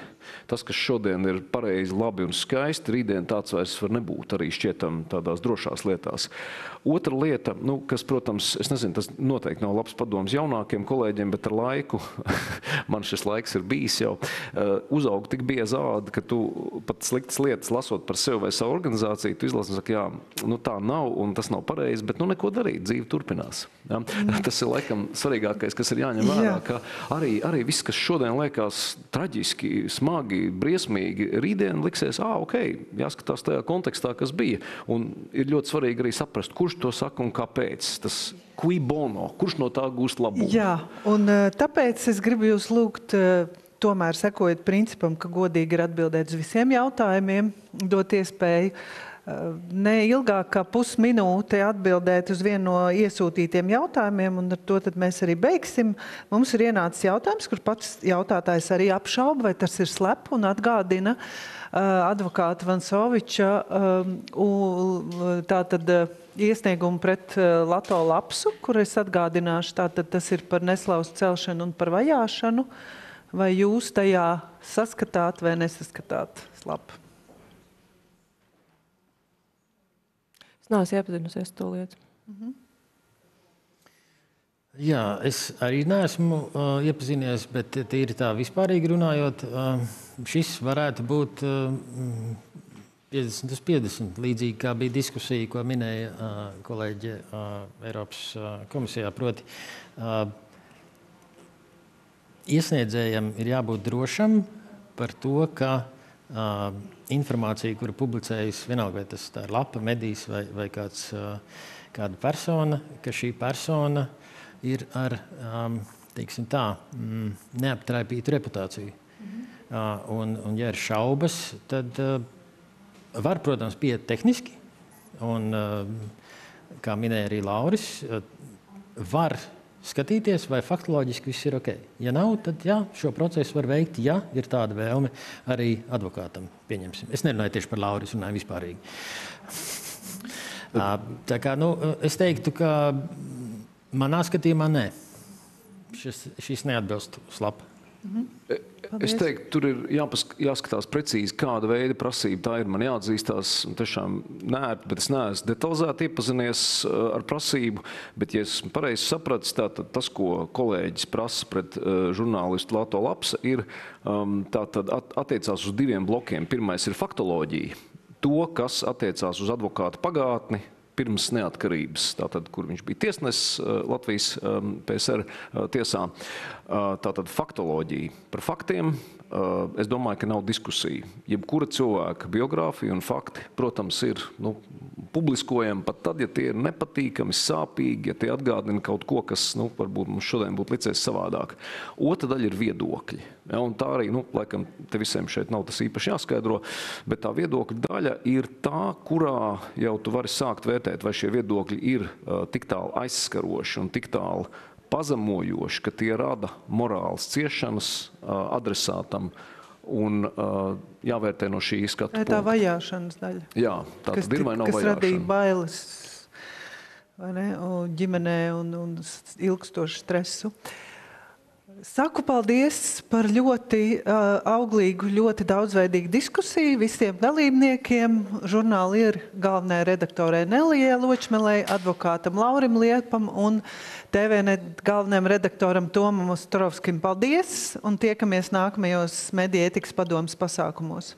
Tas, kas šodien ir pareizi, labi un skaisti, rītdien tāds vairs var nebūt arī šķietam tādās drošās lietās. Otra lieta, kas, protams, es nezinu, tas noteikti nav labs padoms jaunākiem kolēģiem, bet ar laiku, man šis laiks ir bijis jau, uzaug tik bieza āda, ka tu pat sliktas lietas lasot par sevi vai savu organizāciju, tu izlasi un saki, jā, tā nav un tas nav pareizi, bet neko darīt, dzīve turpinās. Ja? Tas ir laikam svarīgākais, kas ir jāņem vērā, ka arī viss, kas šodien liekas traģiski, smagi, briesmīgi, rītdien liksies, ok, jāskatās tajā kontekstā, kas bija. Un ir ļoti svarīgi arī saprast, kurš to saka un kāpēc. Tas cui bono, kurš no tā gūst labumu. Jā, un tāpēc es gribu jūs lūgt, tomēr sekojot principam, ka godīgi ir atbildēt uz visiem jautājumiem, dot iespēju ne ilgāk kā pusminūte atbildēt uz vienu no iesūtītiem jautājumiem, un ar to tad mēs arī beigsim. Mums ir ienācis jautājums, kur pats jautātājs arī apšauba, vai tas ir slep, un atgādina advokāta Vansoviča tātad iesniegumu pret Lato Lapsu, kur es atgādināšu, tātad tas ir par neslauz celšanu un par vajāšanu. Vai jūs tajā saskatāt vai nesaskatāt slapu? Es neesmu iepazinusies to lietu. Jā, es arī neesmu iepazinies, bet tīri tā vispārīgi runājot, šis varētu būt 50/50, līdzīgi kā bija diskusija, ko minēja kolēģi Eiropas komisijā, proti iesniedzējam ir jābūt drošam par to, ka informācija, kuru publicējas, vienalga, vai tas tā ir lapa, medijas vai kāda persona, ka šī persona ir ar, teiksim tā, neaptraipītu reputāciju. Un ja ir šaubas, tad var, protams, pieiet tehniski, un, kā minēja arī Lauris, var skatīties, vai faktoloģiski viss ir ok. Ja nav, tad jā, šo procesu var veikt, ja ir tāda vēlme arī advokātam, pieņemsim. Es nerunāju tieši par Lauri, es runāju vispārīgi. Tā kā, es teiktu, ka Manā skatījumā nē. Šis neatbilst slap. Es teiktu, tur ir jāskatās precīzi, kāda veida prasība tā ir. Man jāatzīstās, tiešām neērti, bet es neesmu detalizēti iepazinies ar prasību. Bet, ja esmu pareizi sapratis, tātad tas, ko kolēģis prasa pret žurnālistu Lato Lapsa, ir tātad attiecās uz 2 blokiem. Pirmais ir faktoloģija. To, kas attiecās uz advokātu pagātni, pirms neatkarības, tātad, kur viņš bija tiesnesis Latvijas PSR tiesā. Tātad faktoloģija. Par faktiem es domāju, ka nav diskusija. Jebkura cilvēka biogrāfija un fakti, protams, ir publiskojami pat tad, ja tie ir nepatīkami, sāpīgi, ja tie atgādina kaut ko, kas varbūt mums šodien būtu licies savādāk. Otra daļa ir viedokļi. Ja, un tā arī, laikam, te visiem šeit nav tas īpaši jāskaidro, bet tā viedokļa daļa ir tā, kurā jau tu vari sākt vērtēt, vai šie viedokļi ir tik tālu aizskaroši un tik tālu pazemojoši, ka tie rada morāls ciešanas adresātam un jāvērtē no šī skatu punkta. Tā vajāšanas daļa. Jā, tā tad ir vai nav vajāšana. Kas radīja bailes vai ne, ģimenē un ilgstošu stresu. Saku paldies par ļoti auglīgu, ļoti daudzveidīgu diskusiju visiem dalībniekiem. Žurnāla ir galvenajai redaktorai Nelijai Ločmelei, advokātam Laurim Liepam un TVNet galvenajam redaktoram Tomam Ostrovskim. Paldies un tiekamies nākamajos Mediju ētikas padomes pasākumos.